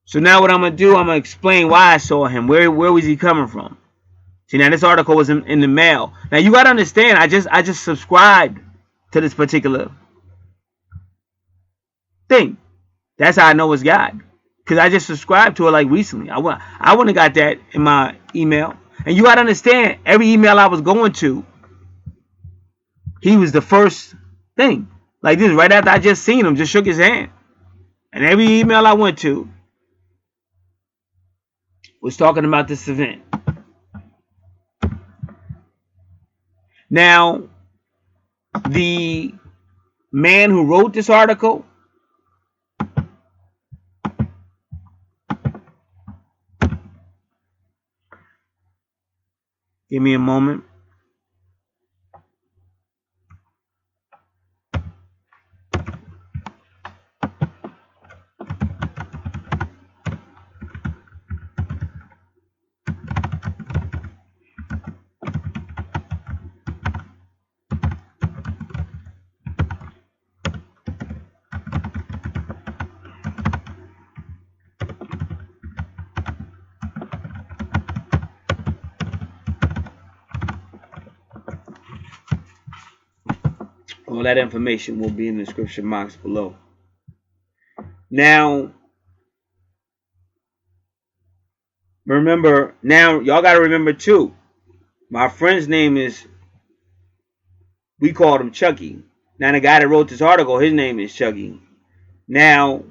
So now what I'm going to do, I'm going to explain why I saw him. Where was he coming from? See, now this article was in the mail. Now you got to understand, I just subscribed to this particular thing. That's how I know it's God. Because I just subscribed to it like recently. I wouldn't have got that in my email. And you got to understand, every email I was going to, he was the first thing. Like this, right after I just seen him, just shook his hand. And every email I went to was talking about this event. Now, the man who wrote this article, give me a moment. All that information will be in the description box below. Now, remember, now y'all got to remember too, my friend's name is, we called him Chucky. Now the guy that wrote this article, his name is Chucky. Now,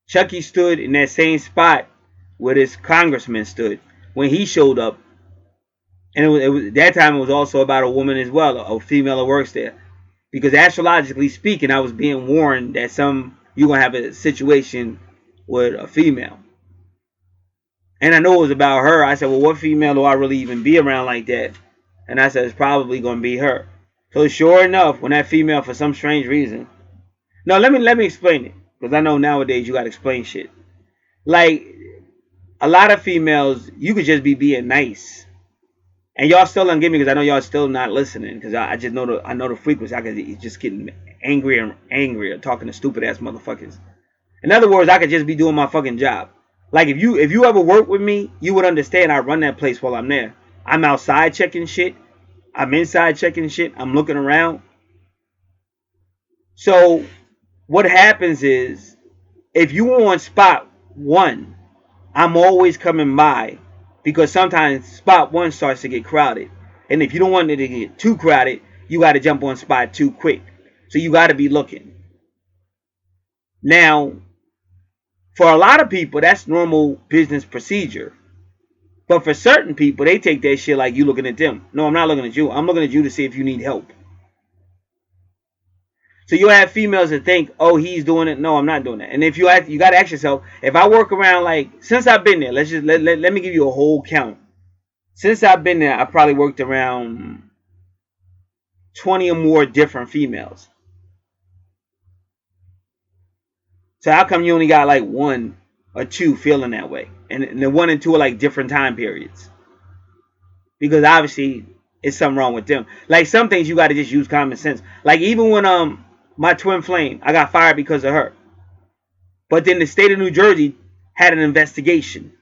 Chucky stood in that same spot where this congressman stood when he showed up. And it was that time it was also about a woman as well, a female that works there. Because astrologically speaking, I was being warned that you're going to have a situation with a female. And I know it was about her. I said, well, what female do I really even be around like that? And I said, it's probably going to be her. So sure enough, when that female, for some strange reason. No, let me explain it. Because I know nowadays you got to explain shit. Like, a lot of females, you could just be being nice. And y'all still don't get me because I know y'all still not listening. Because I just know the frequency. I could just getting angrier and angrier talking to stupid ass motherfuckers. In other words, I could just be doing my fucking job. Like if you ever work with me, you would understand I run that place while I'm there. I'm outside checking shit. I'm inside checking shit. I'm looking around. So what happens is if you on spot 1, I'm always coming by because sometimes spot 1 starts to get crowded. And if you don't want it to get too crowded, you got to jump on spot 2 quick. So you got to be looking. Now, for a lot of people, that's normal business procedure. But for certain people, they take that shit like you looking at them. No, I'm not looking at you. I'm looking at you to see if you need help. So you'll have females that think, oh, he's doing it. No, I'm not doing that. And if you got to ask yourself, if I work around like, since I've been there, let me give you a whole count. Since I've been there, I probably worked around 20 or more different females. So how come you only got like 1 or 2 feeling that way? And the 1 and 2 are like different time periods. because obviously it's something wrong with them. Like some things you got to just use common sense. Like even when my twin flame, I got fired because of her. But then the state of New Jersey had an investigation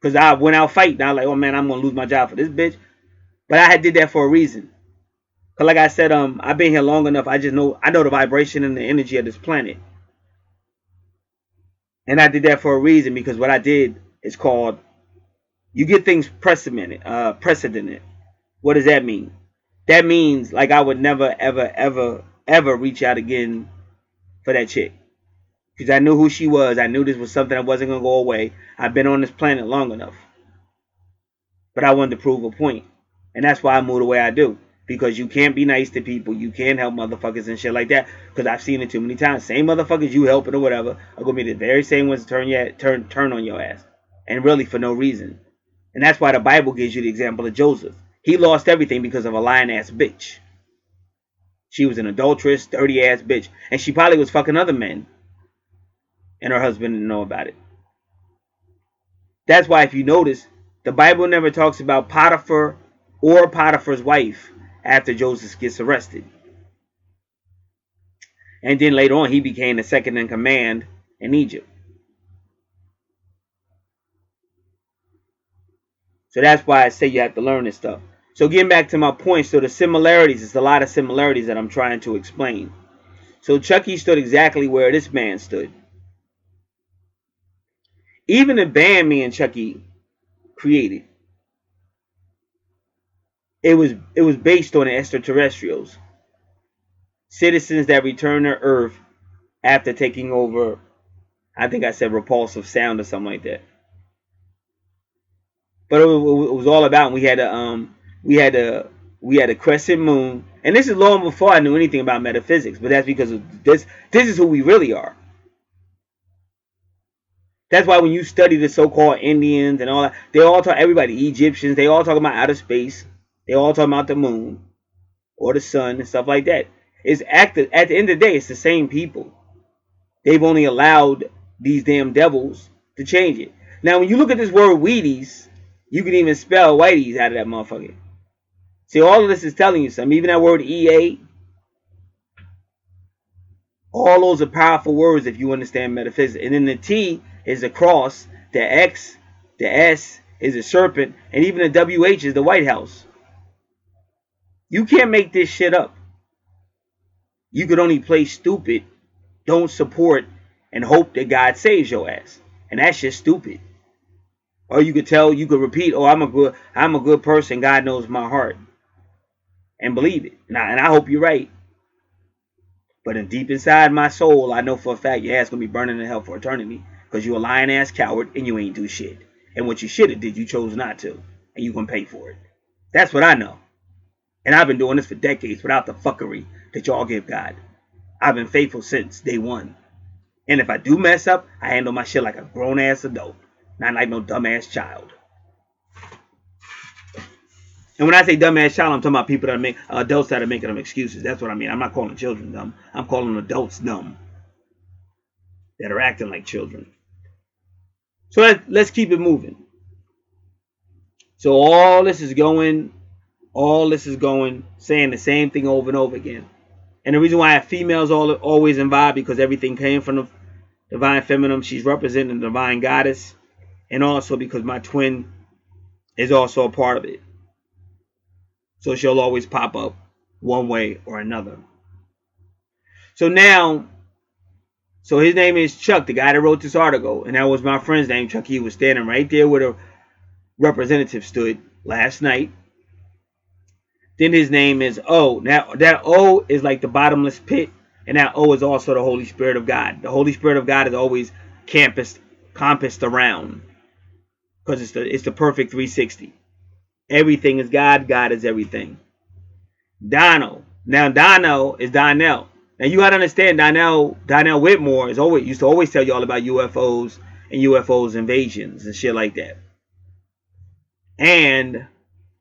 because I went out fighting. I was like, oh man, I'm gonna lose my job for this bitch. But I had did that for a reason. Cause like I said, I've been here long enough. I know the vibration and the energy of this planet, and I did that for a reason because what I did is called you get things precedented. What does that mean? That means like I would never, ever, ever, ever reach out again for that chick. Because I knew who she was. I knew this was something that wasn't going to go away. I've been on this planet long enough. But I wanted to prove a point. And that's why I moved the way I do. Because you can't be nice to people. You can't help motherfuckers and shit like that. Because I've seen it too many times. Same motherfuckers you helping or whatever are going to be the very same ones turn on your ass. And really for no reason. And that's why the Bible gives you the example of Joseph. He lost everything because of a lying ass bitch. She was an adulterous, dirty ass bitch. And she probably was fucking other men. And her husband didn't know about it. That's why if you notice, the Bible never talks about Potiphar or Potiphar's wife after Joseph gets arrested. And then later on, he became the second in command in Egypt. So that's why I say you have to learn this stuff. So getting back to my point, so the similarities, there's a lot of similarities that I'm trying to explain. So Chucky stood exactly where this man stood. Even the band me and Chucky created, it was based on the extraterrestrials. Citizens that return to Earth after taking over, I think I said repulsive sound or something like that. But it was all about we had a crescent moon, and this is long before I knew anything about metaphysics. But that's because of this is who we really are. That's why when you study the so-called Indians and all that, they all talk, everybody, Egyptians, they all talk about outer space. They all talk about the moon or the sun and stuff like that. It's active. At the end of the day, it's the same people. They've only allowed these damn devils to change it. Now, when you look at this word Wheaties, you can even spell Whiteys out of that motherfucker. See, all of this is telling you something. Even that word EA, all those are powerful words if you understand metaphysics. And then the T is a cross, the X, the S is a serpent, and even the WH is the White House. You can't make this shit up. You could only play stupid, don't support, and hope that God saves your ass. And that's just stupid. Or you could repeat, oh, I'm a good person, God knows my heart. And believe it. And I hope you're right. But in deep inside my soul, I know for a fact your ass gonna be burning in hell for eternity. Because you a lying ass coward and you ain't do shit. And what you should have did, you chose not to. And you gonna pay for it. That's what I know. And I've been doing this for decades without the fuckery that y'all give God. I've been faithful since day one. And if I do mess up, I handle my shit like a grown ass adult. Not like no dumbass child. And when I say dumbass child, I'm talking about people that make adults that are making them excuses. That's what I mean. I'm not calling children dumb. I'm calling adults dumb. That are acting like children. So let's keep it moving. So all this is going, saying the same thing over and over again. And the reason why females always involved, because everything came from the divine feminine. She's representing the divine goddess. And also because my twin is also a part of it. So she'll always pop up one way or another. So now, so his name is Chuck, the guy that wrote this article. And that was my friend's name, Chuck. He was standing right there where the representative stood last night. Then his name is O. Now, that O is like the bottomless pit. And that O is also the Holy Spirit of God. The Holy Spirit of God is always compassed around. Because it's the perfect 360. Everything is God. God is everything. Dono. Now, Dono is Donnell. Now, you got to understand, Donnell Whitmore used to always tell you all about UFOs and UFOs invasions and shit like that. And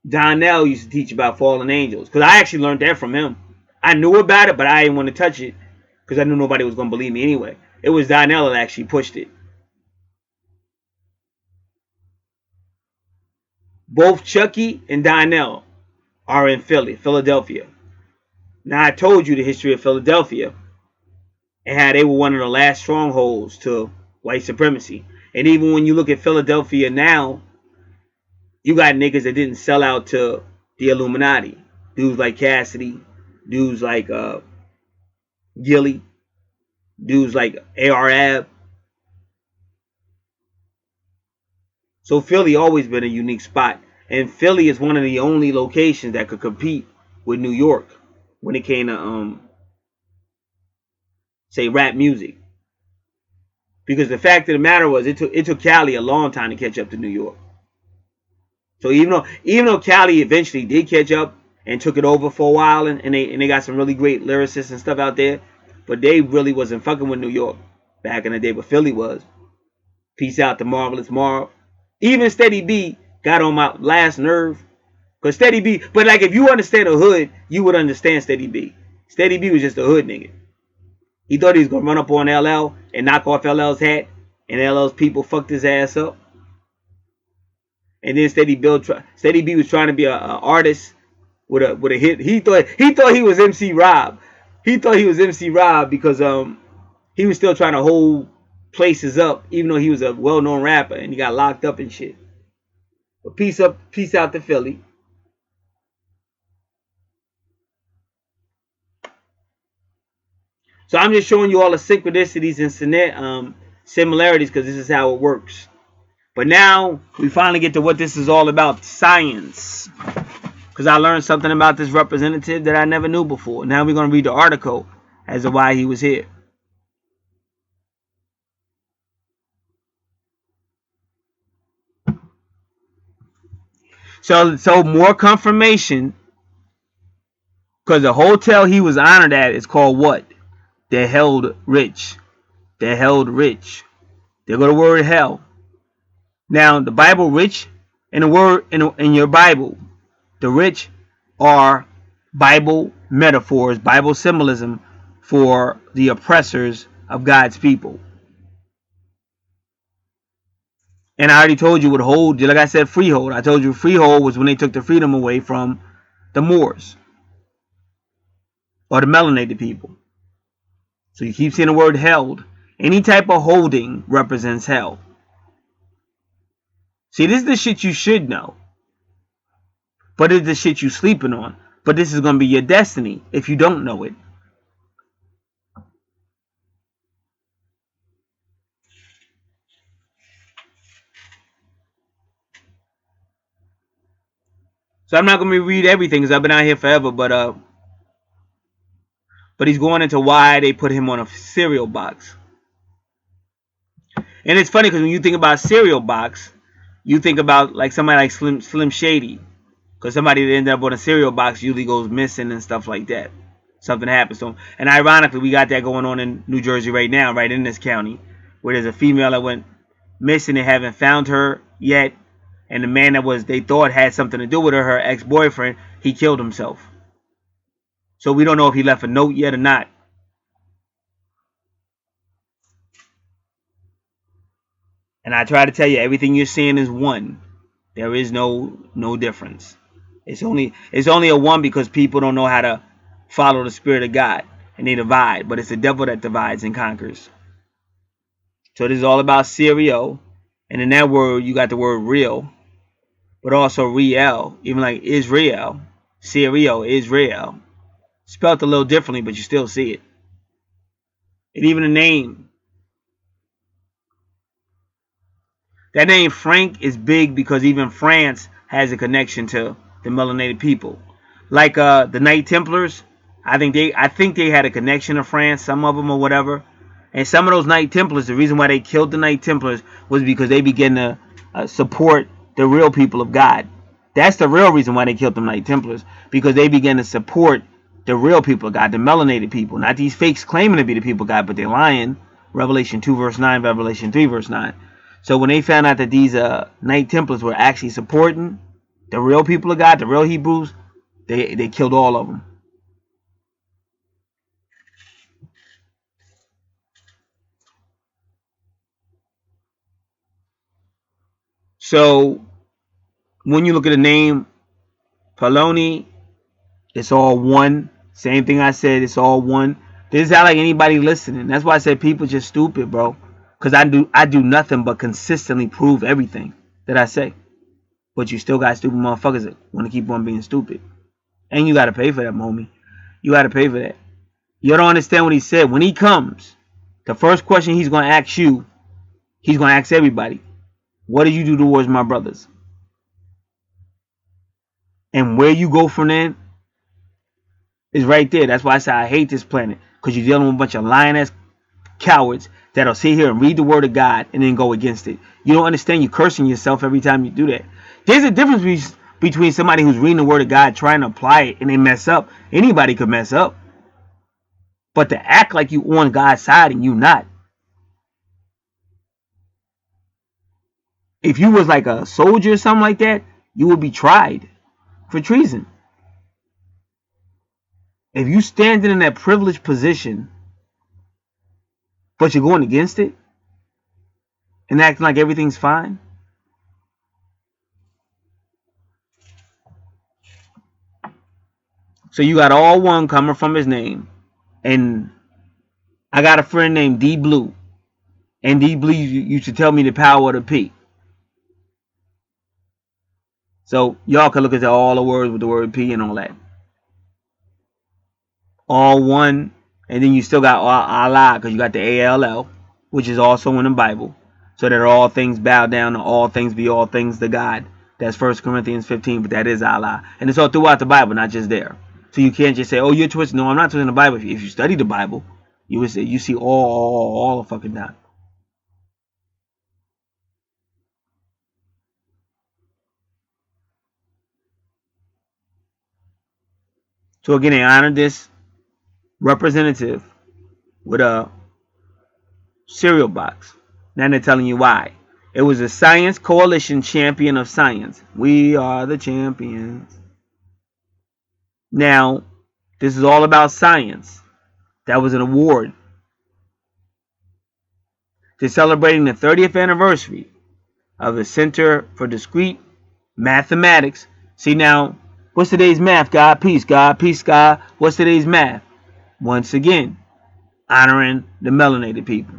Donnell used to teach about fallen angels. Because I actually learned that from him. I knew about it, but I didn't want to touch it. Because I knew nobody was going to believe me anyway. It was Donnell that actually pushed it. Both Chucky and Donnell are in Philadelphia. Now I told you the history of Philadelphia and how they were one of the last strongholds to white supremacy. And even when you look at Philadelphia now, you got niggas that didn't sell out to the Illuminati. Dudes like Cassidy, dudes like Gilly, dudes like ARAB. So Philly always been a unique spot. And Philly is one of the only locations that could compete with New York when it came to say rap music. Because the fact of the matter was it took Cali a long time to catch up to New York. So even though Cali eventually did catch up and took it over for a while and they got some really great lyricists and stuff out there, but they really wasn't fucking with New York back in the day, but Philly was. Peace out to Marvelous Marv. Even Steady B got on my last nerve. Cause Steady B, but like if you understand the hood, you would understand Steady B. Steady B was just a hood nigga. He thought he was gonna run up on LL and knock off LL's hat, and LL's people fucked his ass up. And then Steady B was trying to be a artist with a hit. He thought he was MC Rob. He thought he was MC Rob because he was still trying to hold places up, even though he was a well-known rapper and he got locked up and shit. But peace out to Philly. So I'm just showing you all the synchronicities and similarities because this is how it works. But now we finally get to what this is all about, science. Because I learned something about this representative that I never knew before. Now we're going to read the article as to why he was here. So more confirmation, because the hotel he was honored at is called what? The Held Rich. The Held Rich. There go the word hell. Now the Bible rich, in the word in your Bible, the rich are Bible metaphors, Bible symbolism for the oppressors of God's people. And I already told you what hold, like I said, freehold. I told you freehold was when they took the freedom away from the Moors or the melanated people. So you keep seeing the word held. Any type of holding represents hell. See, this is the shit you should know. But it's the shit you sleeping on. But this is going to be your destiny if you don't know it. So I'm not going to read everything because I've been out here forever. But he's going into why they put him on a cereal box. And it's funny because when you think about cereal box, you think about like somebody like Slim Shady. Because somebody that ended up on a cereal box usually goes missing and stuff like that. Something happens to them. And ironically, we got that going on in New Jersey right now, right in this county, where there's a female that went missing. They haven't found her yet. And the man that they thought had something to do with her ex-boyfriend, he killed himself. So we don't know if he left a note yet or not. And I try to tell you, everything you're seeing is one. There is no difference. It's only a one because people don't know how to follow the spirit of God and they divide. But it's the devil that divides and conquers. So this is all about Syrio. And in that word, you got the word real, but also real, even like Israel, Syrio, Israel. Spelled a little differently, but you still see it. And even the name. That name Frank is big because even France has a connection to the melanated people. Like the Knight Templars, I think they had a connection to France, some of them or whatever. And some of those Knight Templars, the reason why they killed the Knight Templars was because they began to support the real people of God. That's the real reason why they killed the Knight Templars, because they began to support the real people of God, the melanated people, not these fakes claiming to be the people of God, but they're lying. Revelation 2 verse 9, Revelation 3 verse 9. So when they found out that these Knight Templars were actually supporting the real people of God, the real Hebrews, they killed all of them. So when you look at the name Poloni, it's all one. Same thing I said, it's all one. This is not like anybody listening. That's why I said people just stupid, bro. Cause I do nothing but consistently prove everything that I say. But you still got stupid motherfuckers that want to keep on being stupid. And you gotta pay for that, homie. You gotta pay for that. You don't understand what he said. When he comes, the first question he's gonna ask you, he's gonna ask everybody, what did you do towards my brothers? And where you go from then is right there. That's why I say I hate this planet. Because you're dealing with a bunch of lying ass cowards that'll sit here and read the word of God and then go against it. You don't understand. You're cursing yourself every time you do that. There's a difference between somebody who's reading the word of God, trying to apply it, and they mess up. Anybody could mess up. But to act like you on God's side and you not. If you was like a soldier or something like that, you would be tried for treason. If you standing in that privileged position, but you're going against it and acting like everything's fine. So you got all one coming from his name. And I got a friend named D Blue. And D Blue used to tell me the power of the P. So y'all can look at all the words with the word P and all that. All one. And then you still got Allah, because you got the ALL, which is also in the Bible. So that all things bow down to all things be all things to God. That's 1 Corinthians 15, but that is Allah. And it's all throughout the Bible, not just there. So you can't just say, oh, you're twisting. No, I'm not twisting the Bible. If you study the Bible, you would say you see all the fucking time. So again, they honored this representative with a cereal box. Now they're telling you why. It was a Science Coalition Champion of Science. We are the champions. Now, this is all about science. That was an award. They're celebrating the 30th anniversary of the Center for Discrete Mathematics. See now, what's today's math? God, peace, God, peace, God. What's today's math? Once again, honoring the melanated people.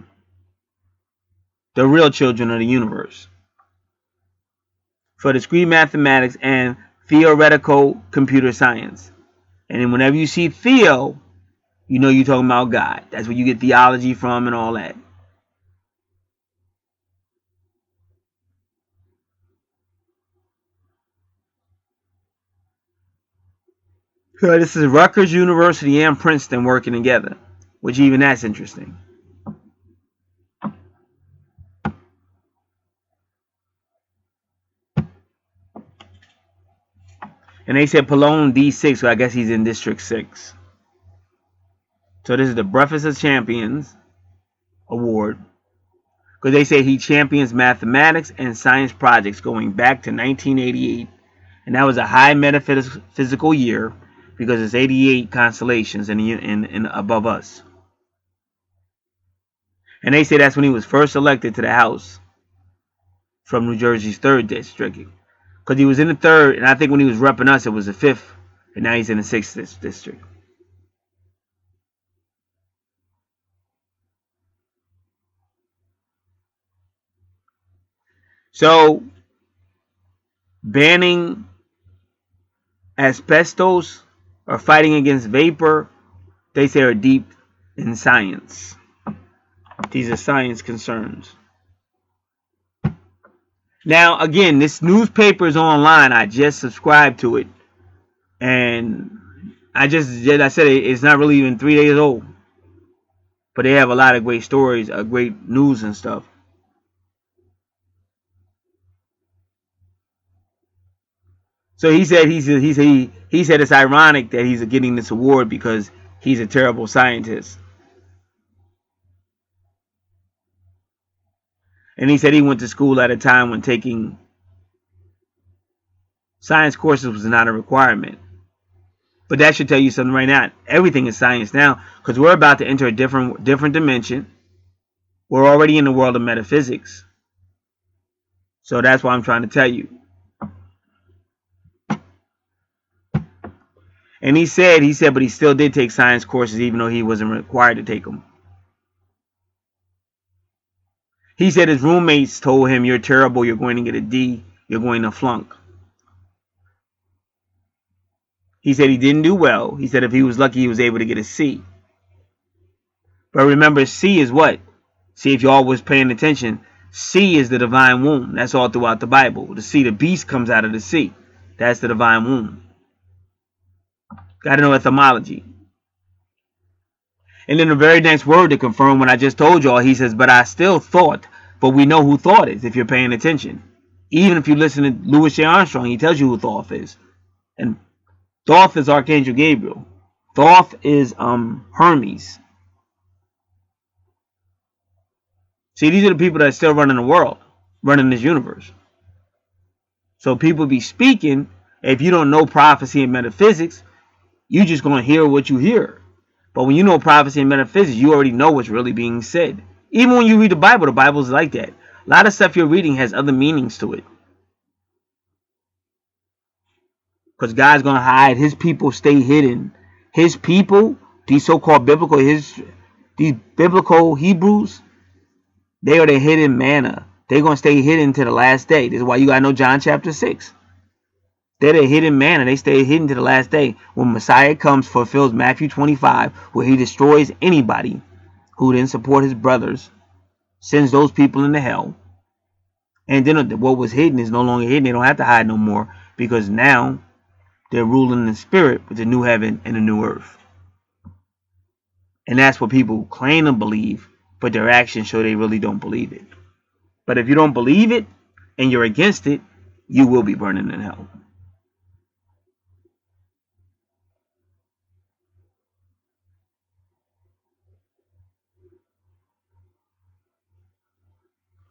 The real children of the universe. For discrete mathematics and theoretical computer science. And then whenever you see theo, you know you're talking about God. That's where you get theology from and all that. So this is Rutgers University and Princeton working together, which even that's interesting. And they said Pallone D6, so I guess he's in District 6. So this is the Breakfast of Champions Award. Because they say he champions mathematics and science projects going back to 1988. And that was a high metaphysical year because it's 88 constellations in above us. And they say that's when he was first elected to the House from New Jersey's 3rd District. Because he was in the 3rd, and I think when he was repping us, it was the 5th. And now he's in the 6th District. So, banning asbestos or fighting against vapor, they say are deep in science. These are science concerns. Now, again, this newspaper is online. I just subscribed to it. And I said it's not really even 3 days old. But they have a lot of great stories, great news and stuff. So he said he said it's ironic that he's getting this award because he's a terrible scientist. And he said he went to school at a time when taking science courses was not a requirement. But that should tell you something right now. Everything is science now because we're about to enter a different dimension. We're already in the world of metaphysics. So that's why I'm trying to tell you. And he said, but he still did take science courses even though he wasn't required to take them. He said his roommates told him, "You're terrible. You're going to get a D. You're going to flunk." He said he didn't do well. He said if he was lucky, he was able to get a C. But remember, C is what? See, if y'all was paying attention, C is the divine womb. That's all throughout the Bible. The sea, the beast comes out of the sea. That's the divine womb. Got to know etymology. And then the very next word to confirm what I just told y'all, he says, but I still thought, but we know who Thought is if you're paying attention. Even if you listen to Louis J. Armstrong, he tells you who Thoth is. And Thoth is Archangel Gabriel. Thoth is Hermes. See, these are the people that are still running the world, running this universe. So people be speaking. If you don't know prophecy and metaphysics, you just going to hear what you hear. But when you know prophecy and metaphysics, you already know what's really being said. Even when you read the Bible is like that. A lot of stuff you're reading has other meanings to it. Because God's going to hide. His people stay hidden. His people, these so-called biblical, these biblical Hebrews, they are the hidden manna. They're going to stay hidden to the last day. This is why you got to know John chapter 6. They're the hidden manna. They stay hidden to the last day. When Messiah comes, fulfills Matthew 25, where he destroys anybody who didn't support his brothers, sends those people into hell. And then what was hidden is no longer hidden. They don't have to hide no more, because now they're ruling in the spirit with the new heaven and the new earth. And that's what people claim to believe, but their actions show they really don't believe it. But if you don't believe it and you're against it, you will be burning in hell.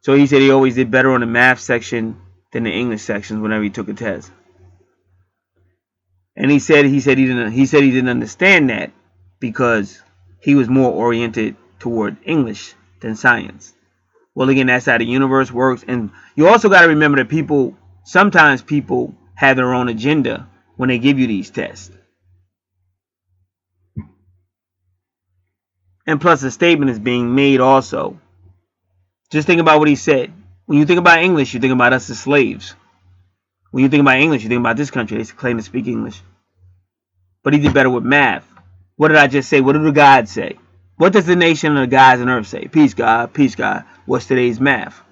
So he said he always did better on the math section than the English sections whenever he took a test. And he said he didn't understand that because he was more oriented toward English than science. Well, again, that's how the universe works. And you also got to remember that sometimes people have their own agenda when they give you these tests. And plus, a statement is being made also. Just think about what he said. When you think about English, you think about us as slaves. When you think about English, you think about this country. They claim to speak English. But he did better with math. What did I just say? What did the gods say? What does the nation of the gods and earth say? Peace, God. Peace, God. What's today's math?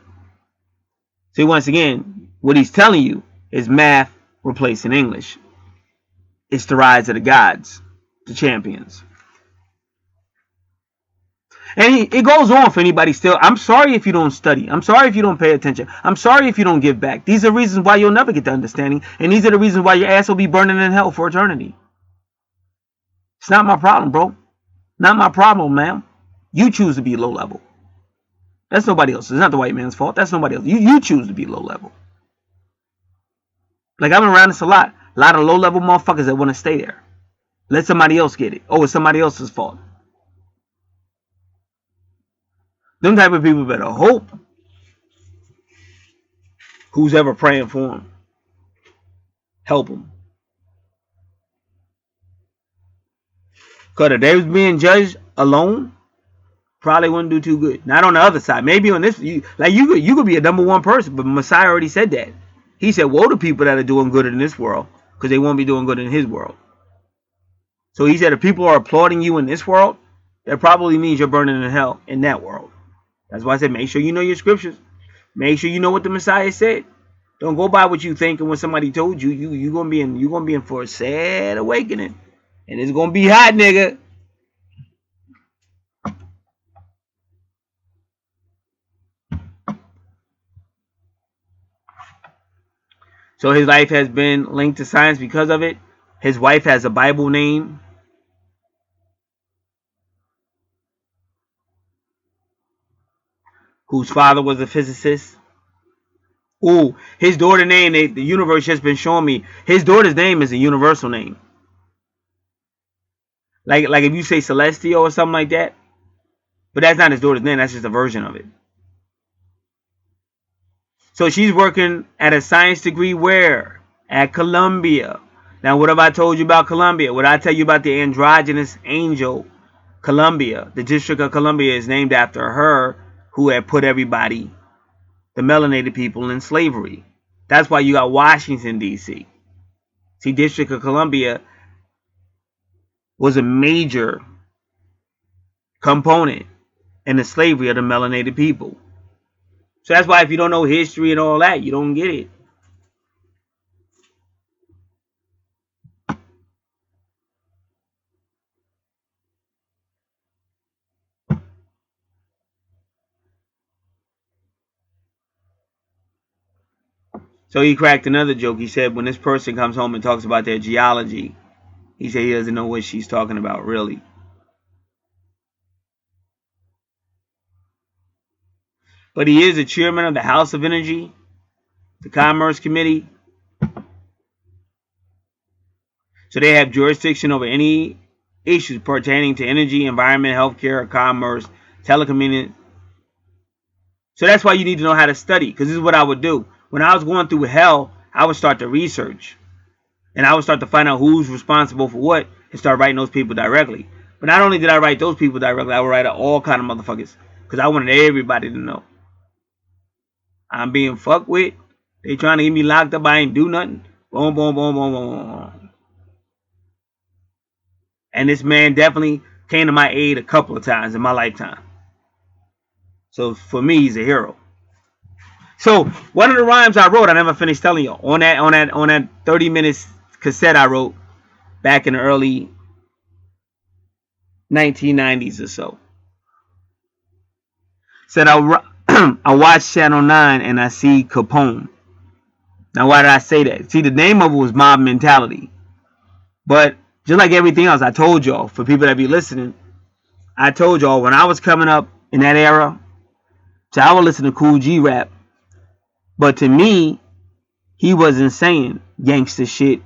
See, once again, what he's telling you is math replacing English. It's the rise of the gods, the champions. And it goes on for anybody still. I'm sorry if you don't study. I'm sorry if you don't pay attention. I'm sorry if you don't give back. These are reasons why you'll never get the understanding. And these are the reasons why your ass will be burning in hell for eternity. It's not my problem, bro. Not my problem, ma'am. You choose to be low level. That's nobody else. It's not the white man's fault. That's nobody else. You choose to be low level. Like, I've been around this a lot. A lot of low level motherfuckers that want to stay there. Let somebody else get it. Oh, it's somebody else's fault. Them type of people better hope who's ever praying for them help them. Because if they was being judged alone, probably wouldn't do too good. Not on the other side. Maybe on this, you could be a number one person, but Messiah already said that. He said, woe to people that are doing good in this world, because they won't be doing good in his world. So he said, if people are applauding you in this world, that probably means you're burning in hell in that world. That's why I said, make sure you know your scriptures. Make sure you know what the Messiah said. Don't go by what you think and what somebody told you. You're gonna be in for a sad awakening, and it's gonna be hot, nigga. So his life has been linked to science because of it. His wife has a Bible name. Whose father was a physicist. Ooh, his daughter's name, the universe just been showing me. His daughter's name is a universal name. Like if you say Celestial or something like that. But that's not his daughter's name. That's just a version of it. So she's working at a science degree where? At Columbia. Now, what have I told you about Columbia? What I tell you about the androgynous angel, Columbia? The District of Columbia is named after her, who had put everybody, the melanated people, in slavery. That's why you got Washington, D.C. See, District of Columbia was a major component in the slavery of the melanated people. So that's why if you don't know history and all that, you don't get it. So he cracked another joke. He said when this person comes home and talks about their geology, he said he doesn't know what she's talking about, really. But he is the chairman of the House of Energy, the Commerce Committee. So they have jurisdiction over any issues pertaining to energy, environment, healthcare, commerce, telecommunications. So that's why you need to know how to study, because this is what I would do. When I was going through hell, I would start to research. And I would start to find out who's responsible for what and start writing those people directly. But not only did I write those people directly, I would write out all kind of motherfuckers. Because I wanted everybody to know. I'm being fucked with. They trying to get me locked up. I ain't do nothing. Boom, boom, boom, boom, boom. And this man definitely came to my aid a couple of times in my lifetime. So for me, he's a hero. So one of the rhymes I wrote, I never finished telling you, on that 30 minutes cassette I wrote back in the early 1990s or so. Said I watch Channel 9 and I see Capone. Now why did I say that? See, the name of it was Mob Mentality. But just like everything else, I told y'all, for people that be listening, I told y'all when I was coming up in that era, so I would listen to Cool G rap. But to me, he wasn't saying gangster shit,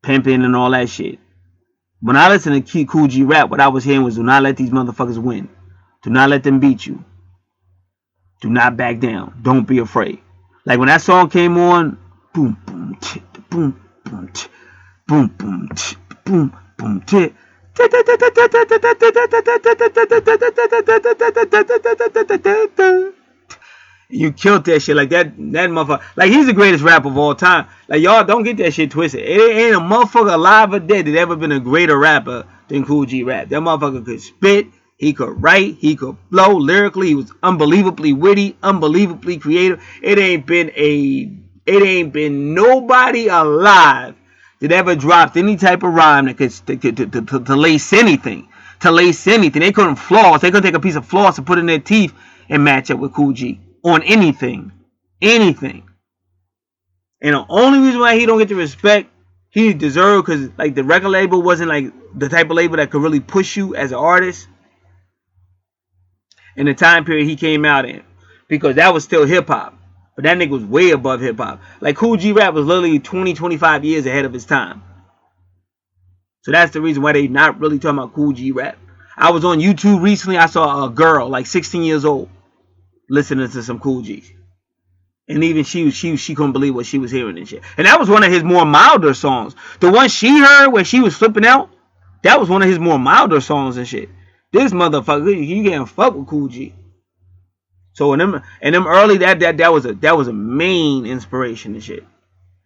pimping and all that shit. When I listened to Cool G rap, what I was hearing was, do not let these motherfuckers win. Do not let them beat you. Do not back down. Don't be afraid. Like when that song came on, boom, boom, tch, boom, boom, tch, boom, boom, tch, boom, boom, tch. You killed that shit like that motherfucker. Like he's the greatest rapper of all time. Like y'all don't get that shit twisted. It ain't a motherfucker alive or dead that ever been a greater rapper than Cool G Rap. That motherfucker could spit, he could write, he could flow lyrically. He was unbelievably witty, unbelievably creative. It ain't been nobody alive that ever dropped any type of rhyme that could to lace anything. To lace anything. They couldn't floss. They couldn't take a piece of floss and put it in their teeth and match up with Cool G. On anything. Anything. And the only reason why he don't get the respect he deserved, because like the record label wasn't like the type of label that could really push you as an artist in the time period he came out in. Because that was still hip-hop. But that nigga was way above hip-hop. Like Cool G Rap was literally 20, 25 years ahead of his time. So that's the reason why they not really talking about Cool G Rap. I was on YouTube recently. I saw a girl like 16 years old listening to some Cool G. And even she couldn't believe what she was hearing and shit. And that was one of his more milder songs. The one she heard where she was flipping out, that was one of his more milder songs and shit. This motherfucker, you can't fuck with Cool G. So in them early that was a main inspiration and shit.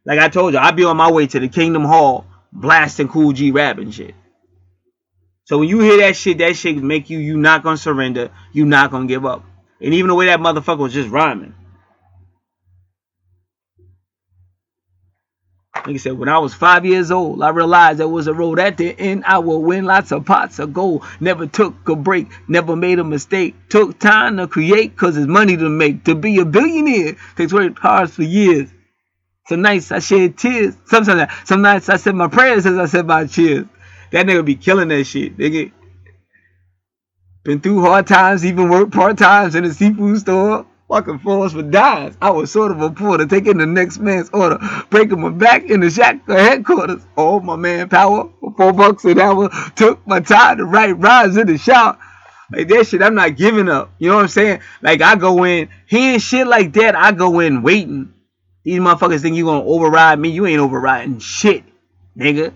Like I told you, I'd be on my way to the Kingdom Hall blasting Cool G rap and shit. So when you hear that shit make you not gonna surrender, you not gonna give up. And even the way that motherfucker was just rhyming. Like I said, when I was 5 years old, I realized there was a road at the end. I would win lots of pots of gold. Never took a break, never made a mistake. Took time to create, cause it's money to make. To be a billionaire takes work hard for years. Some nights I shed tears. Some nights I said my prayers as I said my cheers. That nigga be killing that shit, nigga. Been through hard times, even worked part-times in the seafood store. Fucking floors for dimes. I was sort of a porter, taking the next man's order. Breaking my back in the shack of headquarters. All my manpower for $4 an hour. Took my time to write rhymes in the shower. Like that shit, I'm not giving up. You know what I'm saying? Like I go in, hearing shit like that, I go in waiting. These motherfuckers think you gonna override me. You ain't overriding shit. nigga.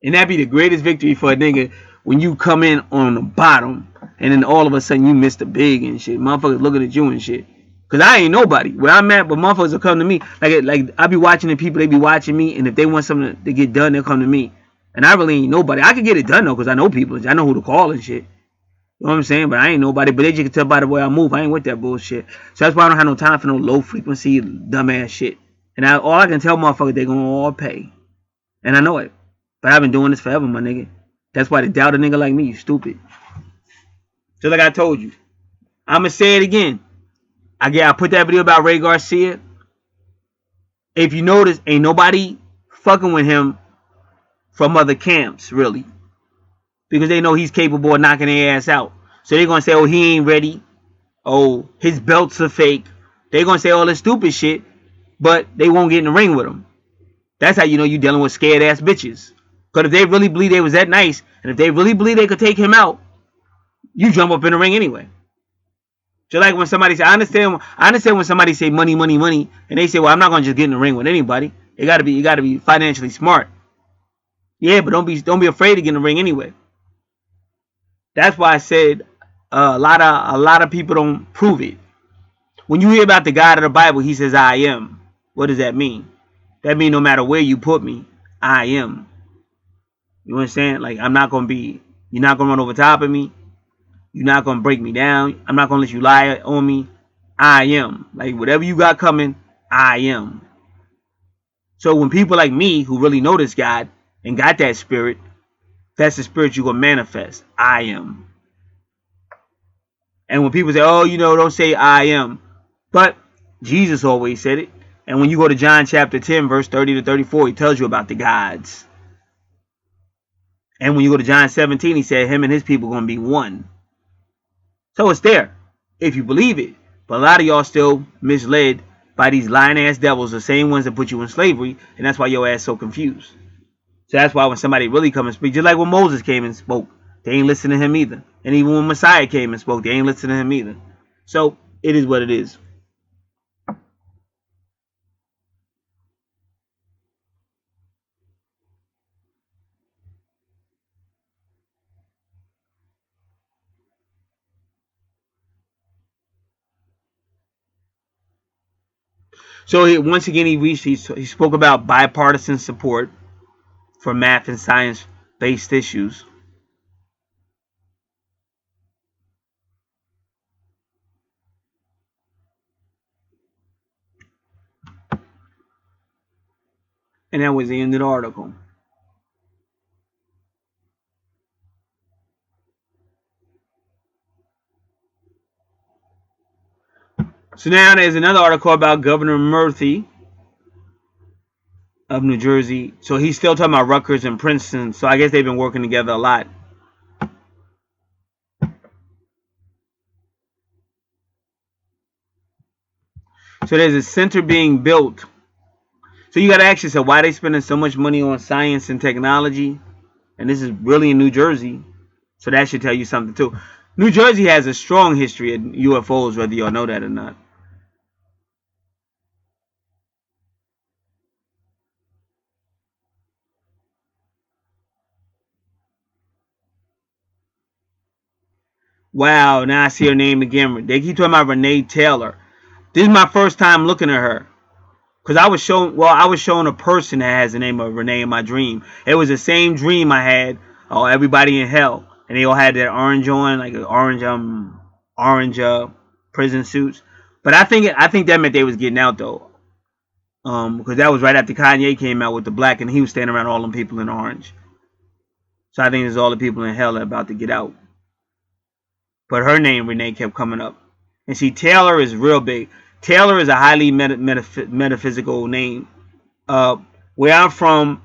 And that'd be the greatest victory for a nigga when you come in on the bottom and then all of a sudden you miss the big and shit. Motherfuckers looking at you and shit. Cause I ain't nobody. Where I'm at, but motherfuckers will come to me. Like I be watching the people, they be watching me, and if they want something to get done, they'll come to me. And I really ain't nobody. I can get it done though, cause I know people. I know who to call and shit. You know what I'm saying? But I ain't nobody. But they just can tell by the way I move. I ain't with that bullshit. So that's why I don't have no time for no low frequency, dumbass shit. And all I can tell motherfuckers, they gonna all pay. And I know it. But I've been doing this forever, my nigga. That's why they doubt a nigga like me, you stupid. Just like I told you. I'ma say it again. I put that video about Ray Garcia. If you notice, ain't nobody fucking with him from other camps, really. Because they know he's capable of knocking their ass out. So they're gonna say, oh, he ain't ready. Oh, his belts are fake. They're gonna say all this stupid shit, but they won't get in the ring with him. That's how you know you dealing with scared ass bitches. Because if they really believe they was that nice, and if they really believe they could take him out, you jump up in the ring anyway. Just like when somebody say, I understand when somebody say money, money, money, and they say, well, I'm not gonna just get in the ring with anybody. You gotta be financially smart. Yeah, but don't be afraid to get in the ring anyway. That's why I said a lot of people don't prove it. When you hear about the God of the Bible, he says, I am. What does that mean? That means no matter where you put me, I am. You understand? Like, you're not going to run over top of me. You're not going to break me down. I'm not going to let you lie on me. I am. Like, whatever you got coming, I am. So when people like me, who really know this God and got that spirit, that's the spirit you're going to manifest. I am. And when people say, oh, don't say I am. But Jesus always said it. And when you go to John chapter 10, verse 30 to 34, he tells you about the gods. And when you go to John 17, he said him and his people are going to be one. So it's there, if you believe it. But a lot of y'all still misled by these lying ass devils, the same ones that put you in slavery. And that's why your ass so confused. So that's why when somebody really come and speak, just like when Moses came and spoke, they ain't listen to him either. And even when Messiah came and spoke, they ain't listen to him either. So it is what it is. So once again, he spoke about bipartisan support for math and science-based issues. And that was the end of the article. So now there's another article about Governor Murphy of New Jersey. So he's still talking about Rutgers and Princeton. So I guess they've been working together a lot. So there's a center being built. So you got to ask yourself, why are they spending so much money on science and technology? And this is really in New Jersey. So that should tell you something too. New Jersey has a strong history of UFOs, whether y'all know that or not. Wow, now I see her name again. They keep talking about Renee Taylor. This is my first time looking at her. Because I was shown a person that has the name of Renee in my dream. It was the same dream I had. Oh, everybody in hell. And they all had that orange on, like orange prison suits. But I think that meant they was getting out though. Because that was right after Kanye came out with the black and he was standing around all them people in orange. So I think it's all the people in hell that are about to get out. But her name, Renee, kept coming up. And see, Taylor is real big. Taylor is a highly metaphysical name. Where I'm from,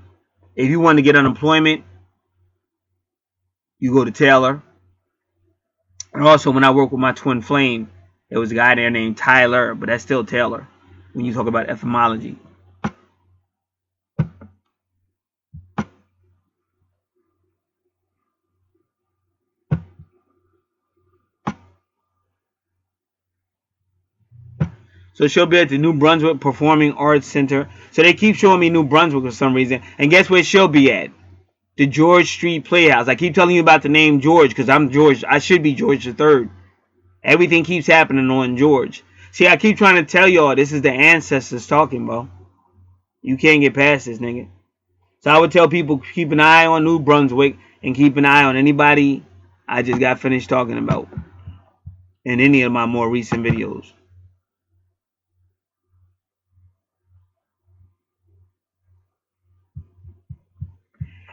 if you want to get unemployment, you go to Taylor. And also, when I work with my twin flame, there was a guy there named Tyler, but that's still Taylor when you talk about etymology. So she'll be at the New Brunswick Performing Arts Center. So they keep showing me New Brunswick for some reason. And guess where she'll be at? The George Street Playhouse. I keep telling you about the name George because I'm George. I should be George the Third. Everything keeps happening on George. See, I keep trying to tell y'all this is the ancestors talking, bro. You can't get past this, nigga. So I would tell people keep an eye on New Brunswick and keep an eye on anybody I just got finished talking about in any of my more recent videos.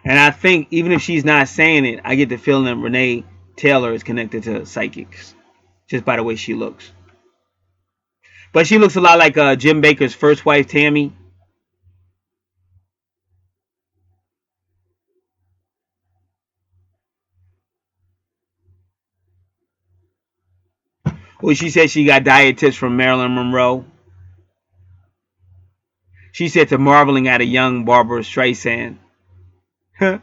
And I think even if she's not saying it, I get the feeling that Renee Taylor is connected to psychics just by the way she looks. But she looks a lot like Jim Baker's first wife, Tammy. Well, she said she got diet tips from Marilyn Monroe. She said to marveling at a young Barbara Streisand, to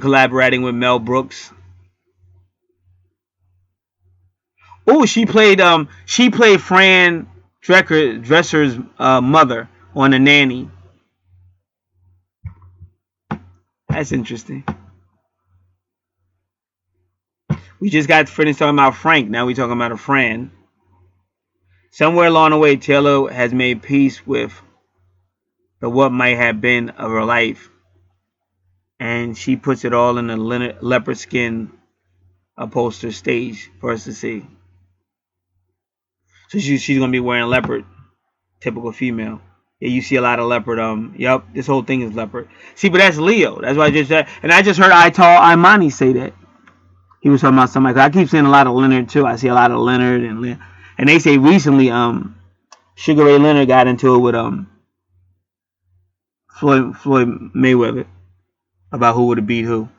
collaborating with Mel Brooks. Oh, she played Fran Dresser's mother on The Nanny. That's interesting. We just got finished talking about Frank. Now we talking about a Fran. Somewhere along the way, Taylor has made peace with the what might have been of her life, and she puts it all in a leopard skin upholstered stage for us to see. So she's gonna be wearing leopard, typical female. Yeah, you see a lot of leopard. Yep, this whole thing is leopard. See, but that's Leo. That's why I just said. And I just heard Ital Imani say that. He was talking about somebody. I keep seeing a lot of Leonard too. I see a lot of Leonard and they say recently, Sugar Ray Leonard got into it with Floyd Mayweather about who would have beat who.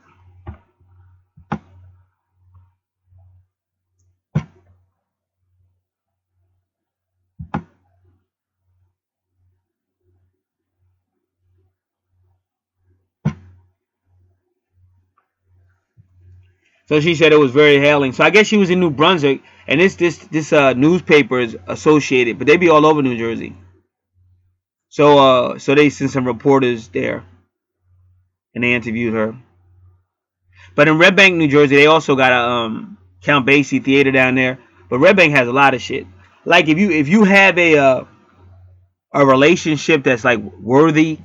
So she said it was very hailing. So I guess she was in New Brunswick, and this newspaper is associated, but they be all over New Jersey. So they sent some reporters there, and they interviewed her. But in Red Bank, New Jersey, they also got a Count Basie theater down there. But Red Bank has a lot of shit. Like if you have a relationship that's like worthy,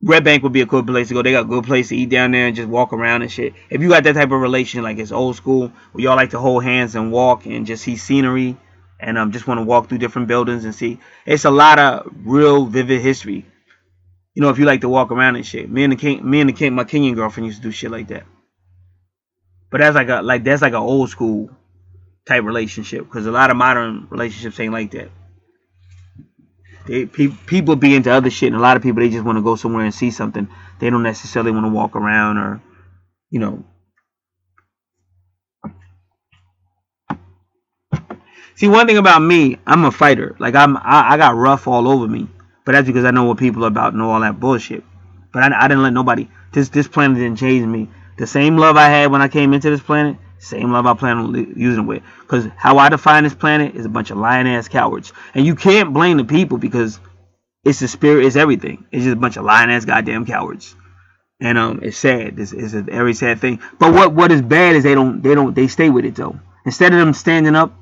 Red Bank would be a good place to go. They got a good place to eat down there and just walk around and shit. If you got that type of relation, like it's old school, where y'all like to hold hands and walk and just see scenery and just want to walk through different buildings and see, it's a lot of real vivid history. You know, if you like to walk around and shit. My Kenyan girlfriend used to do shit like that. But that's like an old school type relationship because a lot of modern relationships ain't like that. People be into other shit, and a lot of people they just want to go somewhere and see something. They don't necessarily want to walk around or, you know. See, one thing about me, I'm a fighter. Like I got rough all over me, but that's because I know what people are about and all that bullshit. But I didn't let nobody. This planet didn't change me. The same love I had when I came into this planet, same love I plan on using it with. Because how I define this planet is a bunch of lying ass cowards, and you can't blame the people because it's the spirit, it's everything. It's just a bunch of lying ass goddamn cowards. And it's sad. It's a very sad thing. But what is bad is they stay with it though. Instead of them standing up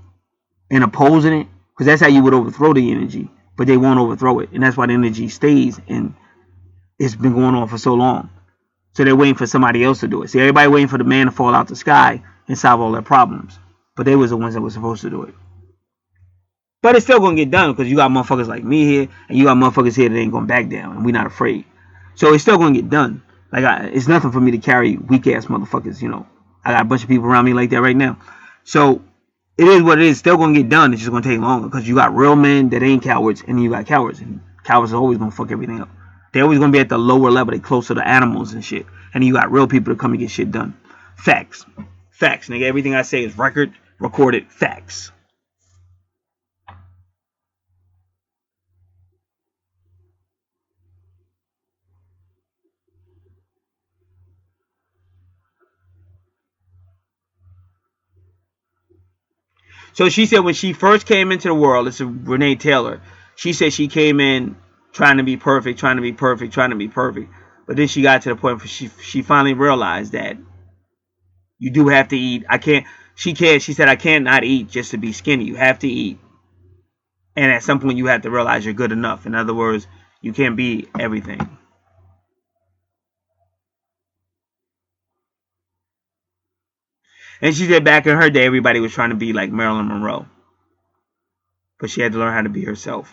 and opposing it, because that's how you would overthrow the energy. But they won't overthrow it, and that's why the energy stays. And it's been going on for so long. So they're waiting for somebody else to do it. See, everybody waiting for the man to fall out the sky and solve all their problems. But they was the ones that were supposed to do it. But it's still gonna get done because you got motherfuckers like me here, and you got motherfuckers here that ain't gonna back down, and we're not afraid. So it's still gonna get done. Like it's nothing for me to carry weak ass motherfuckers. You know, I got a bunch of people around me like that right now. So it is what it is. It's still gonna get done. It's just gonna take longer because you got real men that ain't cowards, and then you got cowards, and cowards are always gonna fuck everything up. They're always gonna be at the lower level. They closer to animals and shit. And you got real people to come and get shit done. Facts, facts, nigga. Everything I say is record, recorded, facts. So she said when she first came into the world, it's Renee Taylor. She said she came in trying to be perfect, trying to be perfect, trying to be perfect. But then she got to the point where she finally realized that you do have to eat. I can't. She can't. She said I can't not eat just to be skinny. You have to eat, and at some point you have to realize you're good enough. In other words, you can't be everything. And she said back in her day, everybody was trying to be like Marilyn Monroe, but she had to learn how to be herself.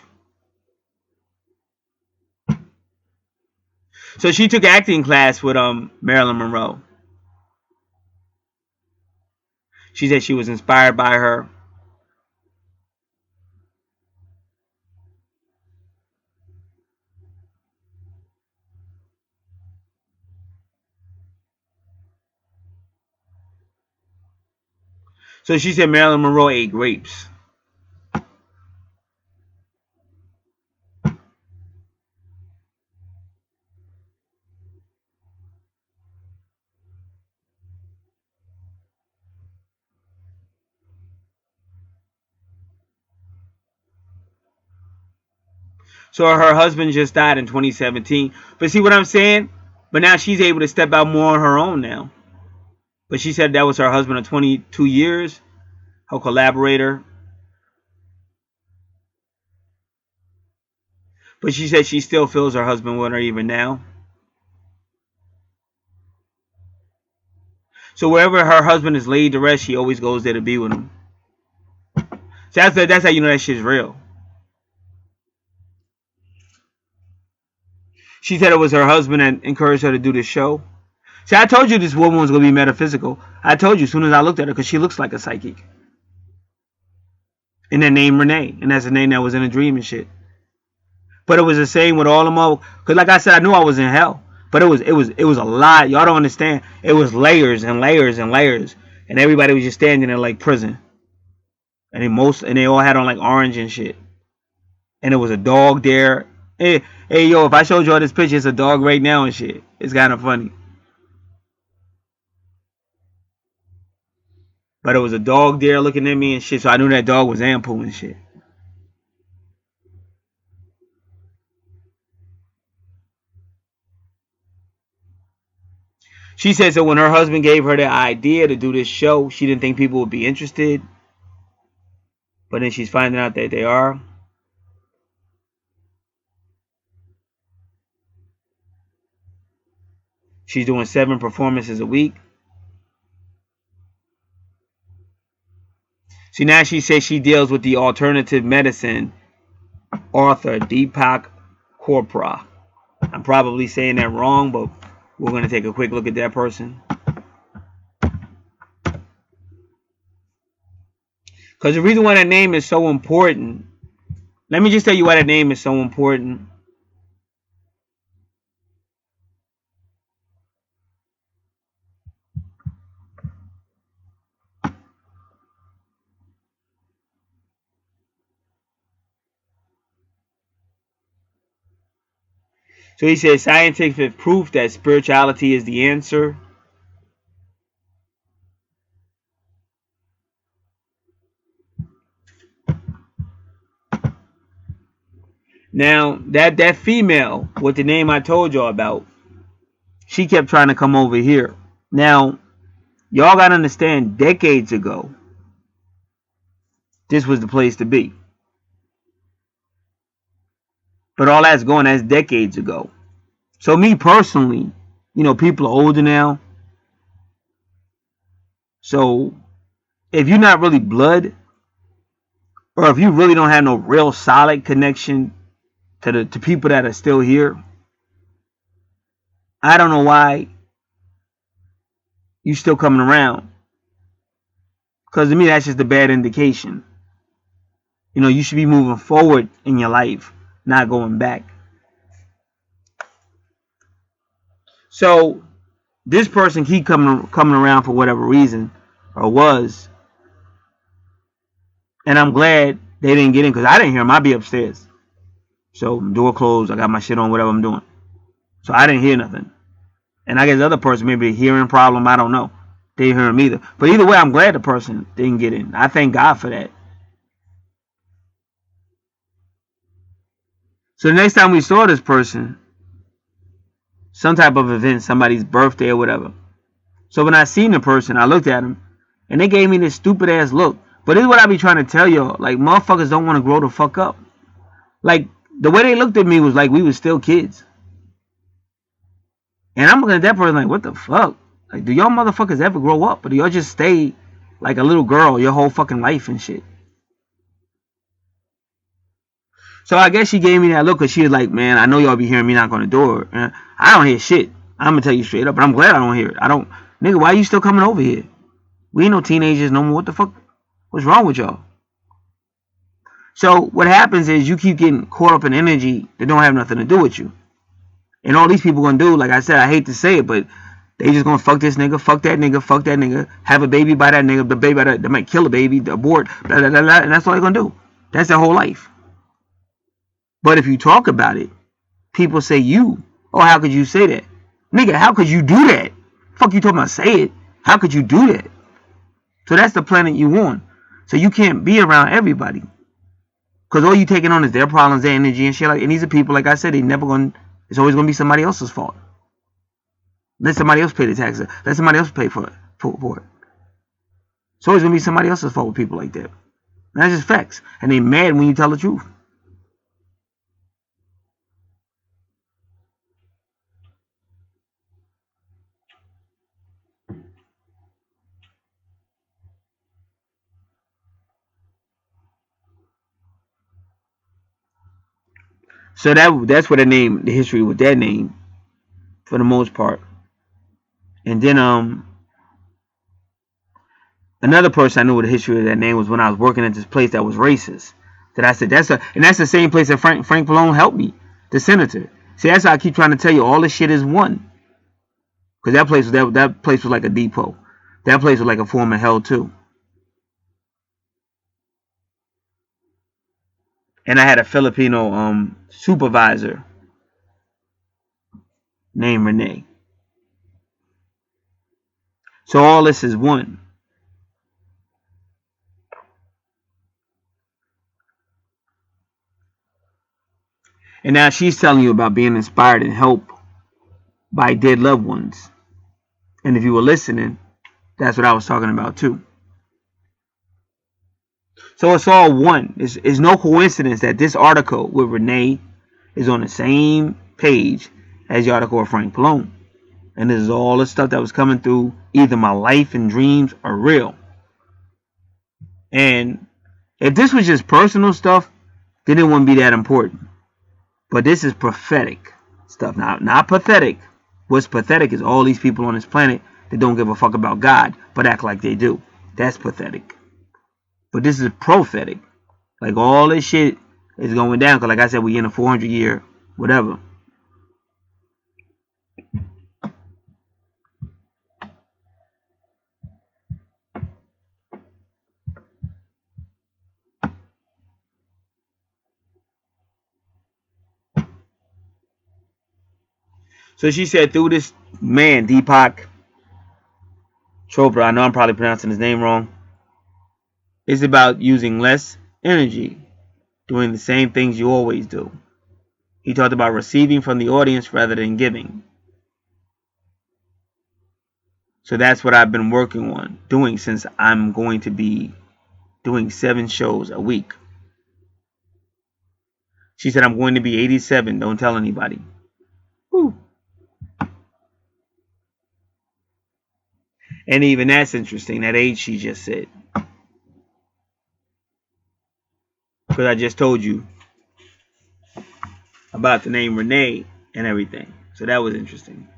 So she took acting class with Marilyn Monroe. She said she was inspired by her. So she said Marilyn Monroe ate grapes. So her husband just died in 2017. But see what I'm saying? But now she's able to step out more on her own now. But she said that was her husband of 22 years, her collaborator. But she said she still feels her husband with her even now. So wherever her husband is laid to rest, she always goes there to be with him. So that's how you know that shit's real. She said it was her husband that encouraged her to do this show. See, I told you this woman was going to be metaphysical. I told you as soon as I looked at her because she looks like a psychic. And that name Renee. And that's a name that was in a dream and shit. But it was the same with all of them. Because like I said, I knew I was in hell. But it was a lot. Y'all don't understand. It was layers and layers and layers. And everybody was just standing there like prison. And they all had on like orange and shit. And there was a dog there. Hey, yo, if I showed y'all this picture, it's a dog right now and shit. It's kind of funny. But it was a dog there looking at me and shit. So I knew that dog was Ampu and shit. She said so when her husband gave her the idea to do this show, she didn't think people would be interested. But then she's finding out that they are. She's doing 7 performances a week. See, now she says she deals with the alternative medicine author Deepak Chopra. I'm probably saying that wrong, but we're going to take a quick look at that person. Because the reason why that name is so important, let me just tell you why that name is so important. So he says scientific proof that spirituality is the answer. Now, that female with the name I told y'all about, she kept trying to come over here. Now, y'all got to understand, decades ago, this was the place to be. But all that's going, that's decades ago. So me personally, you know, people are older now. So if you're not really blood, or if you really don't have no real solid connection to people that are still here, I don't know why you still coming around. Because to me, that's just a bad indication. You know, you should be moving forward in your life, not going back. So this person keep coming around for whatever reason, or was, and I'm glad they didn't get in because I didn't hear them. I'd be upstairs. So door closed, I got my shit on, whatever I'm doing. So I didn't hear nothing. And I guess the other person, maybe a hearing problem, I don't know. They didn't hear him either. But either way, I'm glad the person didn't get in. I thank God for that. So the next time we saw this person, some type of event, somebody's birthday or whatever. So when I seen the person, I looked at him, and they gave me this stupid ass look. But this is what I be trying to tell y'all. Like, motherfuckers don't want to grow the fuck up. Like, the way they looked at me was like we was still kids. And I'm looking at that person like, what the fuck? Like, do y'all motherfuckers ever grow up? Or do y'all just stay like a little girl your whole fucking life and shit? So I guess she gave me that look because she was like, man, I know y'all be hearing me knock on the door. I don't hear shit. I'm going to tell you straight up, but I'm glad I don't hear it. Nigga, why you still coming over here? We ain't no teenagers no more. What the fuck? What's wrong with y'all? So what happens is you keep getting caught up in energy that don't have nothing to do with you. And all these people gonna do, like I said, I hate to say it, but they just gonna fuck this nigga, fuck that nigga, have a baby by that nigga, the baby by that, they might kill a baby, abort, blah, blah, blah, blah, and that's all they gonna do. That's their whole life. But if you talk about it, people say oh, how could you say that? Nigga, how could you do that? Fuck you talking about say it. How could you do that? So that's the planet you on. So you can't be around everybody. Because all you taking on is their problems, their energy and shit. And these are people, like I said, it's always going to be somebody else's fault. Let somebody else pay the taxes. Let somebody else pay for it. It's always going to be somebody else's fault with people like that. And that's just facts. And they mad when you tell the truth. So that's what the history with that name, for the most part. And then another person I knew with the history of that name was when I was working at this place that was racist. That I said that's the same place that Frank Pallone helped me, the senator. See, that's how I keep trying to tell you, all this shit is one. Because that place was like a depot. That place was like a form of hell too. And I had a Filipino supervisor named Renee. So all this is one. And now she's telling you about being inspired and helped by dead loved ones. And if you were listening, that's what I was talking about too. So it's all one. It's no coincidence that this article with Renee is on the same page as the article of Frank Pallone. And this is all the stuff that was coming through either my life and dreams or real. And if this was just personal stuff, then it wouldn't be that important. But this is prophetic stuff. Not pathetic. What's pathetic is all these people on this planet that don't give a fuck about God, but act like they do. That's pathetic. But this is prophetic. Like, all this shit is going down. Because like I said, we in a 400-year whatever. So she said through this man, Deepak Chopra, I know I'm probably pronouncing his name wrong, it's about using less energy, doing the same things you always do. He talked about receiving from the audience rather than giving. So that's what I've been working on doing since I'm going to be doing 7 shows a week. She said, I'm going to be 87. Don't tell anybody. Whew. And even that's interesting, that age she just said. Because I just told you about the name Renee and everything. So that was interesting.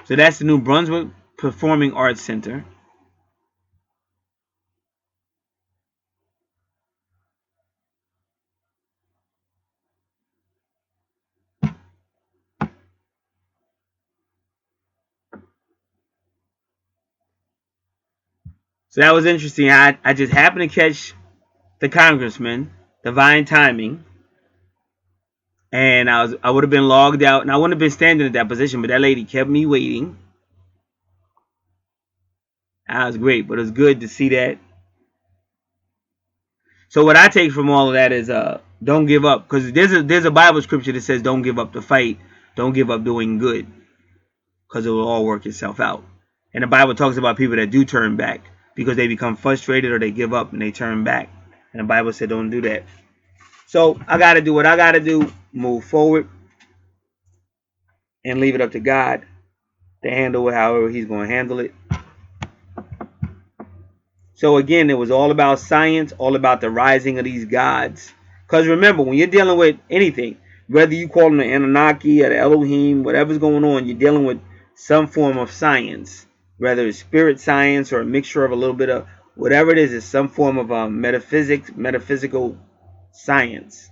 So that's the new Brunswick Performing Arts Center. So that was interesting. I just happened to catch the Congressman, divine timing. And I would have been logged out, and I wouldn't have been standing at that position, but that lady kept me waiting. That was great, but it was good to see that. So what I take from all of that is don't give up, because there's a Bible scripture that says don't give up the fight, don't give up doing good, because it will all work itself out. And the Bible talks about people that do turn back because they become frustrated or they give up and they turn back. And the Bible said don't do that. So I got to do what I got to do, move forward, and leave it up to God to handle it however He's going to handle it. So again, it was all about science, all about the rising of these gods. Because remember, when you're dealing with anything, whether you call them the Anunnaki or the Elohim, whatever's going on, you're dealing with some form of science. Whether it's spirit science or a mixture of a little bit of whatever it is, it's some form of metaphysical science.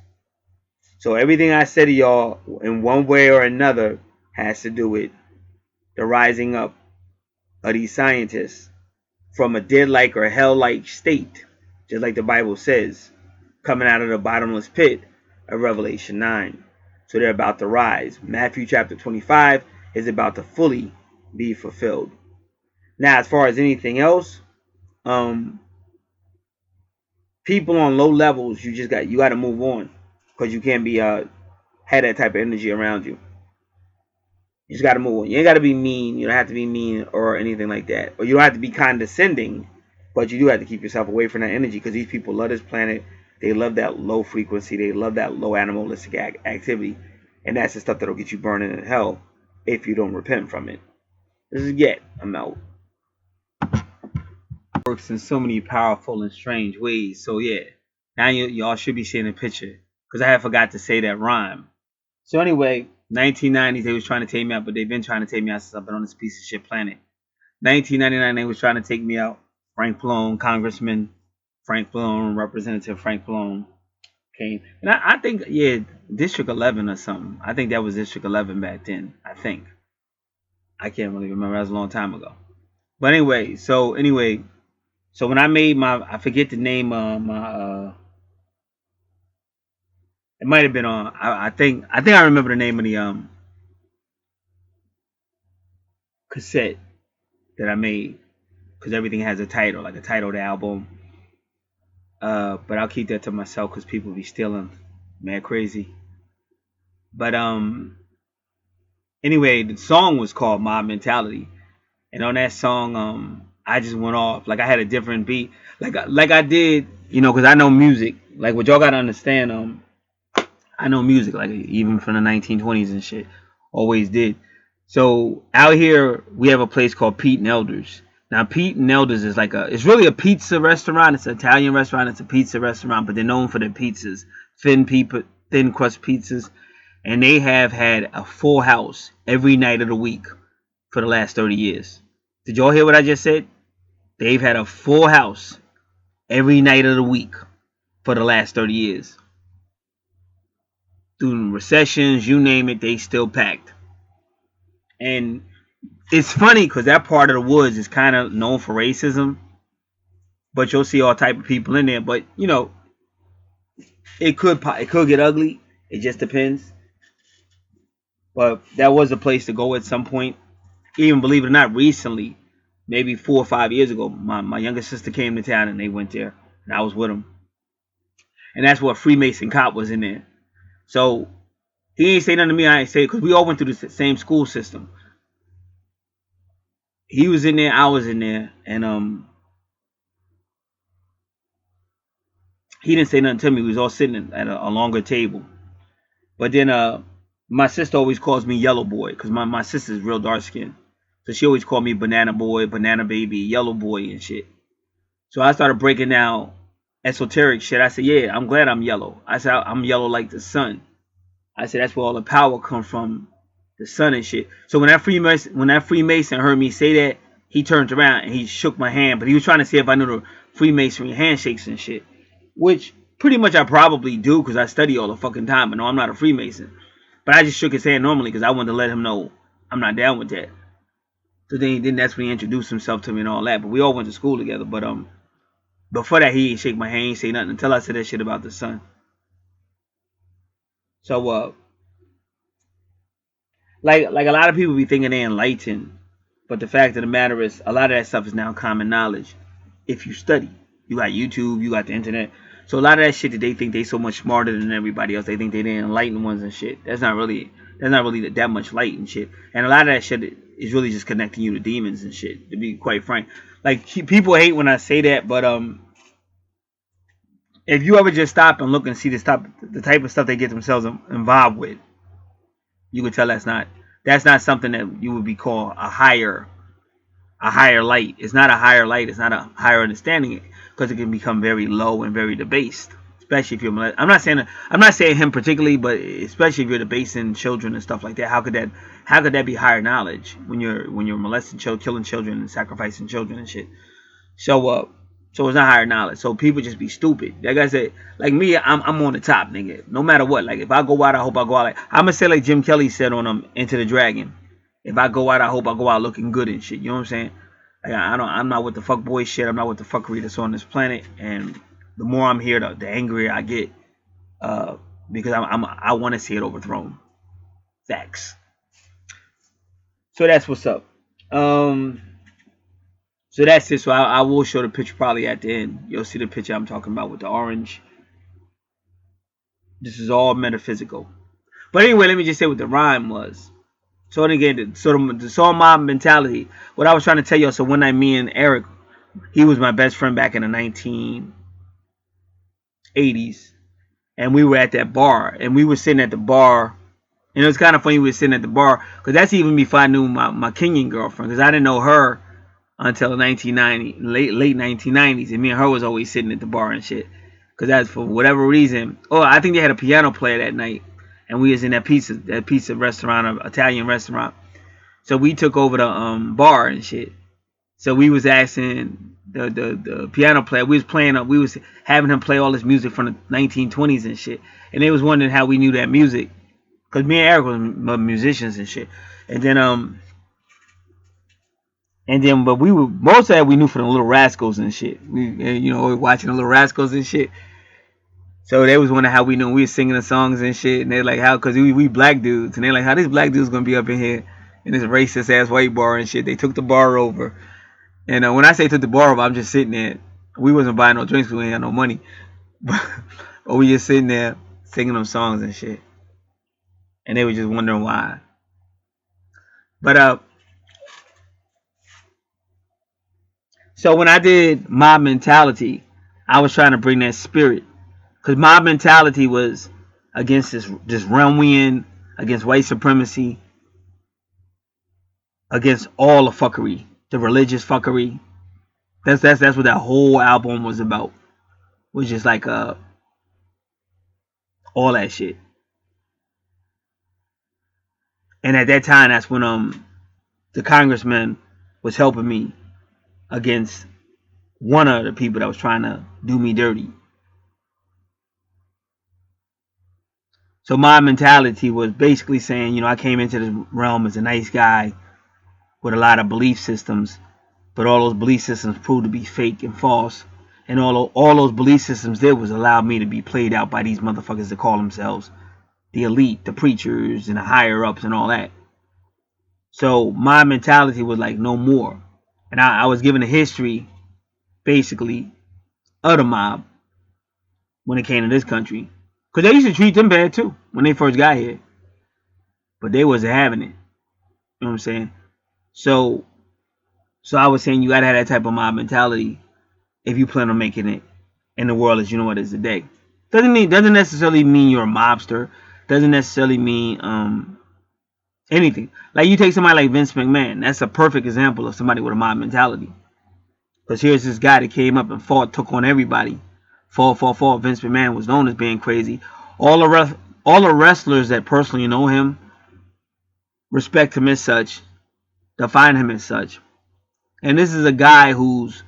So everything I said to y'all in one way or another has to do with the rising up of these scientists from a dead-like or hell-like state, just like the Bible says, coming out of the bottomless pit of Revelation 9. So they're about to rise. Matthew chapter 25 is about to fully be fulfilled. Now, as far as anything else, people on low levels, you got to move on, because you can't be had that type of energy around you. You just got to move on. You ain't got to be mean. You don't have to be mean or anything like that. Or you don't have to be condescending, but you do have to keep yourself away from that energy, because these people love this planet. They love that low frequency. They love that low animalistic activity. And that's the stuff that'll get you burning in hell if you don't repent from it. This is Get. I'm out. Works in so many powerful and strange ways. So yeah, now y'all should be seeing a picture, because I had forgot to say that rhyme. So anyway, 1990s they was trying to take me out, but they've been trying to take me out since I've been on this piece of shit planet. 1999 they was trying to take me out. Frank Pallone, Congressman Frank Pallone, Representative Frank Pallone came, and I think District 11 or something. I think that was District 11 back then. I think I can't really remember. That was a long time ago. But anyway, so when I made I forget the name of my it might have been on. I think I remember the name of the cassette that I made, because everything has a title, like a title of the album. But I'll keep that to myself because people be stealing, mad crazy. But anyway, the song was called Mob Mentality, and on that song, I just went off like I had a different beat, like I did, because I know music. Like what y'all gotta understand, I know music, like even from the 1920s and shit, always did. So out here we have a place called Pete and Elders. Now Pete and Elders is it's really a pizza restaurant. It's an Italian restaurant. It's a pizza restaurant, but they're known for their pizzas, thin crust pizzas, and they have had a full house every night of the week for the last 30 years. Did y'all hear what I just said? They've had a full house every night of the week for the last 30 years. Through recessions, you name it, they still packed. And it's funny because that part of the woods is kind of known for racism, but you'll see all type of people in there. But it could get ugly. It just depends. But that was a place to go at some point. Even believe it or not, recently, maybe 4 or 5 years ago, my younger sister came to town and they went there, and I was with them. And that's what Freemason Cop was in there. So he ain't say nothing to me. I ain't say, because we all went through the same school system. He was in there, I was in there, and he didn't say nothing to me. We was all sitting at a longer table. But then my sister always calls me Yellow Boy, because my sister's real dark skinned. So she always called me Banana Boy, Banana Baby, Yellow Boy, and shit. So I started breaking down esoteric shit. I said, yeah, I'm glad I'm yellow. I said, I'm yellow like the sun. I said, that's where all the power comes from, the sun and shit. So when that Freemason heard me say that, he turned around and he shook my hand. But he was trying to see if I knew the Freemasonry handshakes and shit. Which pretty much I probably do, because I study all the fucking time. But no, I'm not a Freemason. But I just shook his hand normally because I wanted to let him know I'm not down with that. So then that's when he introduced himself to me and all that. But we all went to school together. But before that, he didn't shake my hand, he didn't say nothing until I said that shit about the sun. So like a lot of people be thinking they enlightened, but the fact of the matter is, a lot of that stuff is now common knowledge. If you study, you got YouTube, you got the internet. So a lot of that shit that they think they so much smarter than everybody else, they think they the enlightened ones and shit. That's not really that much light and shit. And a lot of that shit is really just connecting you to demons and shit. To be quite frank, like people hate when I say that, but if you ever just stop and look and see the type of stuff they get themselves involved with, you could tell that's not something that you would be called a higher light. It's not a higher light. It's not a higher understanding, because it can become very low and very debased. Especially if you're I'm not saying him particularly, but especially if you're debasing children and stuff like that. How could that be higher knowledge when you're molesting children, killing children, and sacrificing children and shit? So it's not higher knowledge. So people just be stupid. Like I said, like me, I'm on the top, nigga. No matter what. Like if I go out, I hope I go out like I'm gonna say like Jim Kelly said on Into the Dragon. If I go out, I hope I go out looking good and shit. You know what I'm saying? Like I'm not with the fuck boy shit. I'm not with the fuckery that's on this planet. And the more I'm here, the angrier I get. Because I want to see it overthrown. Facts. So that's what's up. So that's it. So I will show the picture probably at the end. You'll see the picture I'm talking about with the orange. This is all metaphysical. But anyway, let me just say what the rhyme was. So again, the song Mob Mentality. What I was trying to tell you. So one night, me and Eric, he was my best friend back in the 1980s, and we were at that bar, and we were sitting at the bar. And it was kind of funny we were sitting at the bar, because that's even before I knew my Kenyan girlfriend, because I didn't know her until the late 1990s, and me and her was always sitting at the bar and shit, because that's for whatever reason. Oh, I think they had a piano player that night, and we was in that pizza restaurant, an Italian restaurant. So we took over the bar and shit. So we was asking the piano player. We was having him play all this music from the 1920s and shit, and they was wondering how we knew that music, because me and Eric were musicians and shit. But we were most of that we knew from the Little Rascals and shit. We were watching the Little Rascals and shit. So they was wondering how we knew we were singing the songs and shit. And they're like, how? Because we black dudes. And they're like, how these black dudes gonna be up in here in this racist ass white bar and shit? They took the bar over. And when I say took the bar over, I'm just sitting there. We wasn't buying no drinks because we ain't had no money. But we just sitting there singing them songs and shit. And they were just wondering why. But so when I did Mob Mentality, I was trying to bring that spirit. Because Mob Mentality was against this realm we in, against white supremacy, against all the fuckery, the religious fuckery. That's what that whole album was about. Was just like all that shit. And at that time, that's when the Congressman was helping me against one of the people that was trying to do me dirty. So my mentality was basically saying, I came into this realm as a nice guy with a lot of belief systems, but all those belief systems proved to be fake and false. And all those belief systems did was allow me to be played out by these motherfuckers that call themselves the elite, the preachers, and the higher ups and all that. So my mentality was like, no more. And I was given a history, basically, of the mob when it came to this country. Because they used to treat them bad too when they first got here. But they wasn't having it. You know what I'm saying? So I was saying you gotta have that type of mob mentality if you plan on making it in the world as you know it is today. Doesn't necessarily mean you're a mobster. Doesn't necessarily mean anything. Like you take somebody like Vince McMahon. That's a perfect example of somebody with a mob mentality. Because here's this guy that came up and took on everybody. Fought. Vince McMahon was known as being crazy. All the wrestlers that personally know him respect him as such, define him as such. And this is a guy who's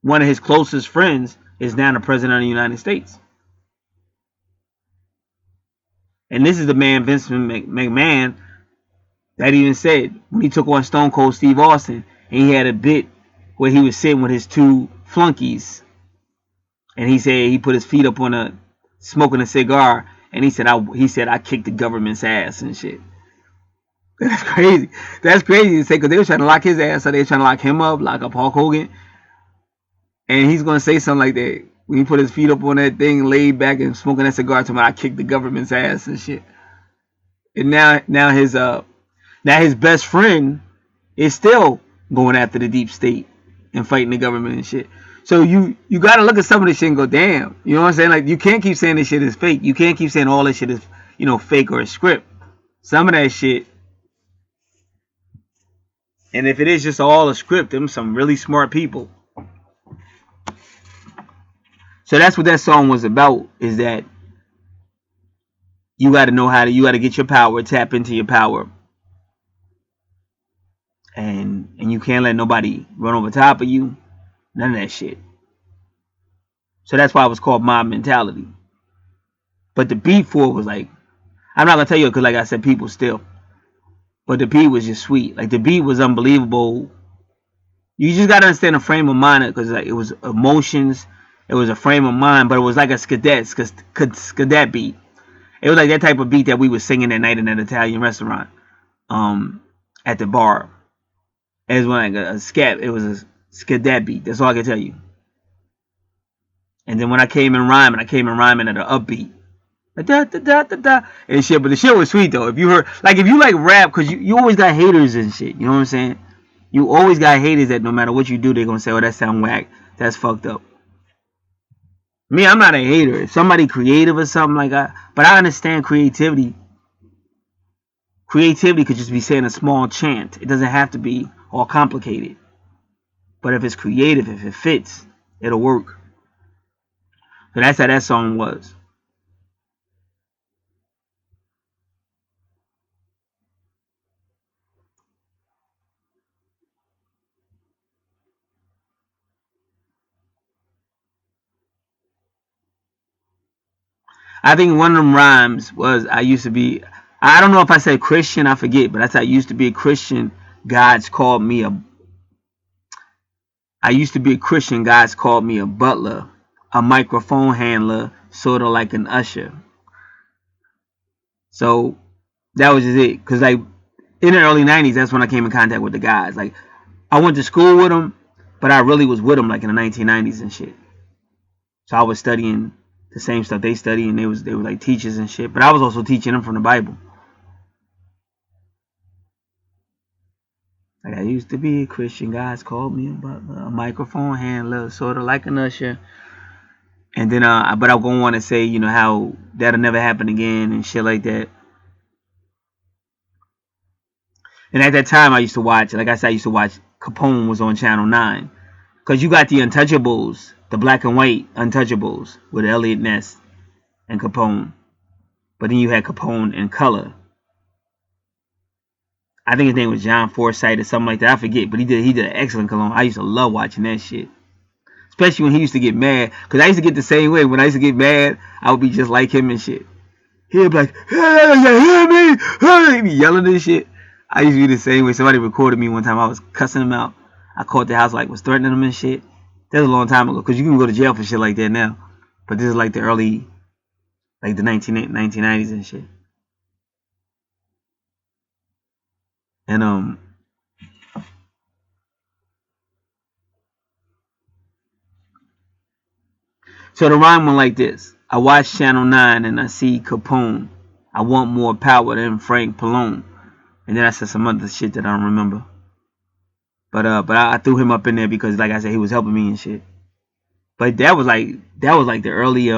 one of his closest friends is now the president of the United States. And this is the man, Vince McMahon, that even said when he took on Stone Cold Steve Austin, and he had a bit where he was sitting with his two flunkies, and he said he put his feet up on smoking a cigar, and he said I kicked the government's ass and shit. That's crazy. That's crazy to say because they were trying to lock his ass, so they were trying to lock him up, lock up Hulk Hogan, and he's gonna say something like that when he put his feet up on that thing, laid back and smoking that cigar, to me, I kicked the government's ass and shit. And now his best friend is still going after the deep state and fighting the government and shit. So you gotta look at some of this shit and go, damn. You know what I'm saying? Like you can't keep saying this shit is fake. You can't keep saying all this shit is fake or a script. Some of that shit. And if it is just all a script, them some really smart people. So that's what that song was about, is that you got to know you got to get your power, tap into your power. And you can't let nobody run over top of you. None of that shit. So that's why it was called Mob Mentality. But the beat for it was like, I'm not going to tell you because like I said, people still. But the beat was just sweet. Like the beat was unbelievable. You just got to understand the frame of mind, because like, it was emotions. It was a frame of mind, but it was like a skedet beat. It was like that type of beat that we were singing that night in that Italian restaurant, at the bar. It was like a scat. It was a skedet beat. That's all I can tell you. And then when I came in rhyming at an upbeat, like da da da da da and shit. But the shit was sweet though. If you like rap, because you always got haters and shit. You know what I'm saying? You always got haters that no matter what you do, they're gonna say, "Oh, that sound whack. That's fucked up." Me, I'm not a hater. If somebody creative or something like that, but I understand creativity. Creativity could just be saying a small chant. It doesn't have to be all complicated. But if it's creative, if it fits, it'll work. So that's how that song was. I think one of them rhymes was, I don't know if I said Christian, I forget, but that's I used to be a Christian. God's called me a I used to be a Christian. God's called me a butler, a microphone handler, sort of like an usher. So that was just it. Because like in the early 90s, that's when I came in contact with the guys. Like I went to school with them, but I really was with them like in the 1990s and shit. So I was studying the same stuff they study, and they were like teachers and shit. But I was also teaching them from the Bible. Like I used to be a Christian. God's called me a butler, a microphone handler, sort of like an usher. And then, but I'm gonna want to say, how that'll never happen again and shit like that. And at that time, I used to watch, like I said, I used to watch Capone was on Channel 9. Because you got the Untouchables, the black and white Untouchables with Elliot Ness and Capone. But then you had Capone in color. I think his name was John Forsythe or something like that. I forget, but he did an excellent cologne. I used to love watching that shit. Especially when he used to get mad. Because I used to get the same way. When I used to get mad, I would be just like him and shit. He'd be like, hey, you hear me? Hey, he'd be yelling and shit. I used to be the same way. Somebody recorded me one time. I was cussing him out. I called the house, like, was threatening him and shit. That was a long time ago. Because you can go to jail for shit like that now. But this is like the early, like the 1990s and shit. And, so the rhyme went like this. I watch Channel 9 and I see Capone. I want more power than Frank Pallone. And then I said some other shit that I don't remember. But I threw him up in there because, like I said, he was helping me and shit. But that was like the early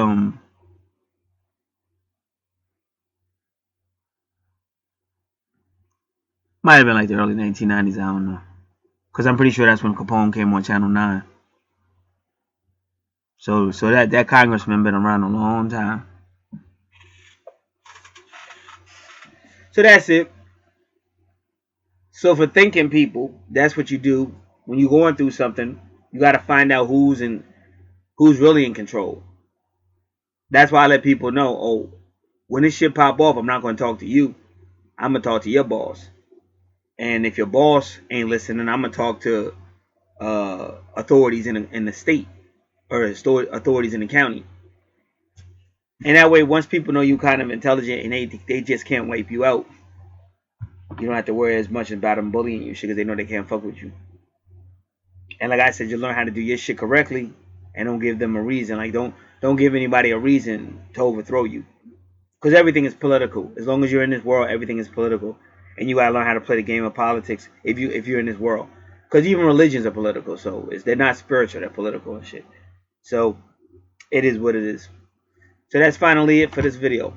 might have been like the early 1990s. I don't know, because I'm pretty sure that's when Capone came on Channel 9. So that congressman been around a long time. So that's it. So for thinking people, that's what you do when you're going through something. You got to find out who's really in control. That's why I let people know. Oh, when this shit pop off, I'm not going to talk to you. I'm gonna talk to your boss. And if your boss ain't listening, I'm gonna talk to authorities in the state or authorities in the county. And that way, once people know you kind of intelligent and they just can't wipe you out, You don't have to worry as much about them bullying you shit because they know they can't fuck with you. And like I said, you learn how to do your shit correctly and don't give them a reason. Like don't give anybody a reason to overthrow you. Because everything is political. As long as you're in this world, everything is political. And you gotta learn how to play the game of politics if you're in this world. Because even religions are political, so they're not spiritual, they're political and shit. So it is what it is. So that's finally it for this video.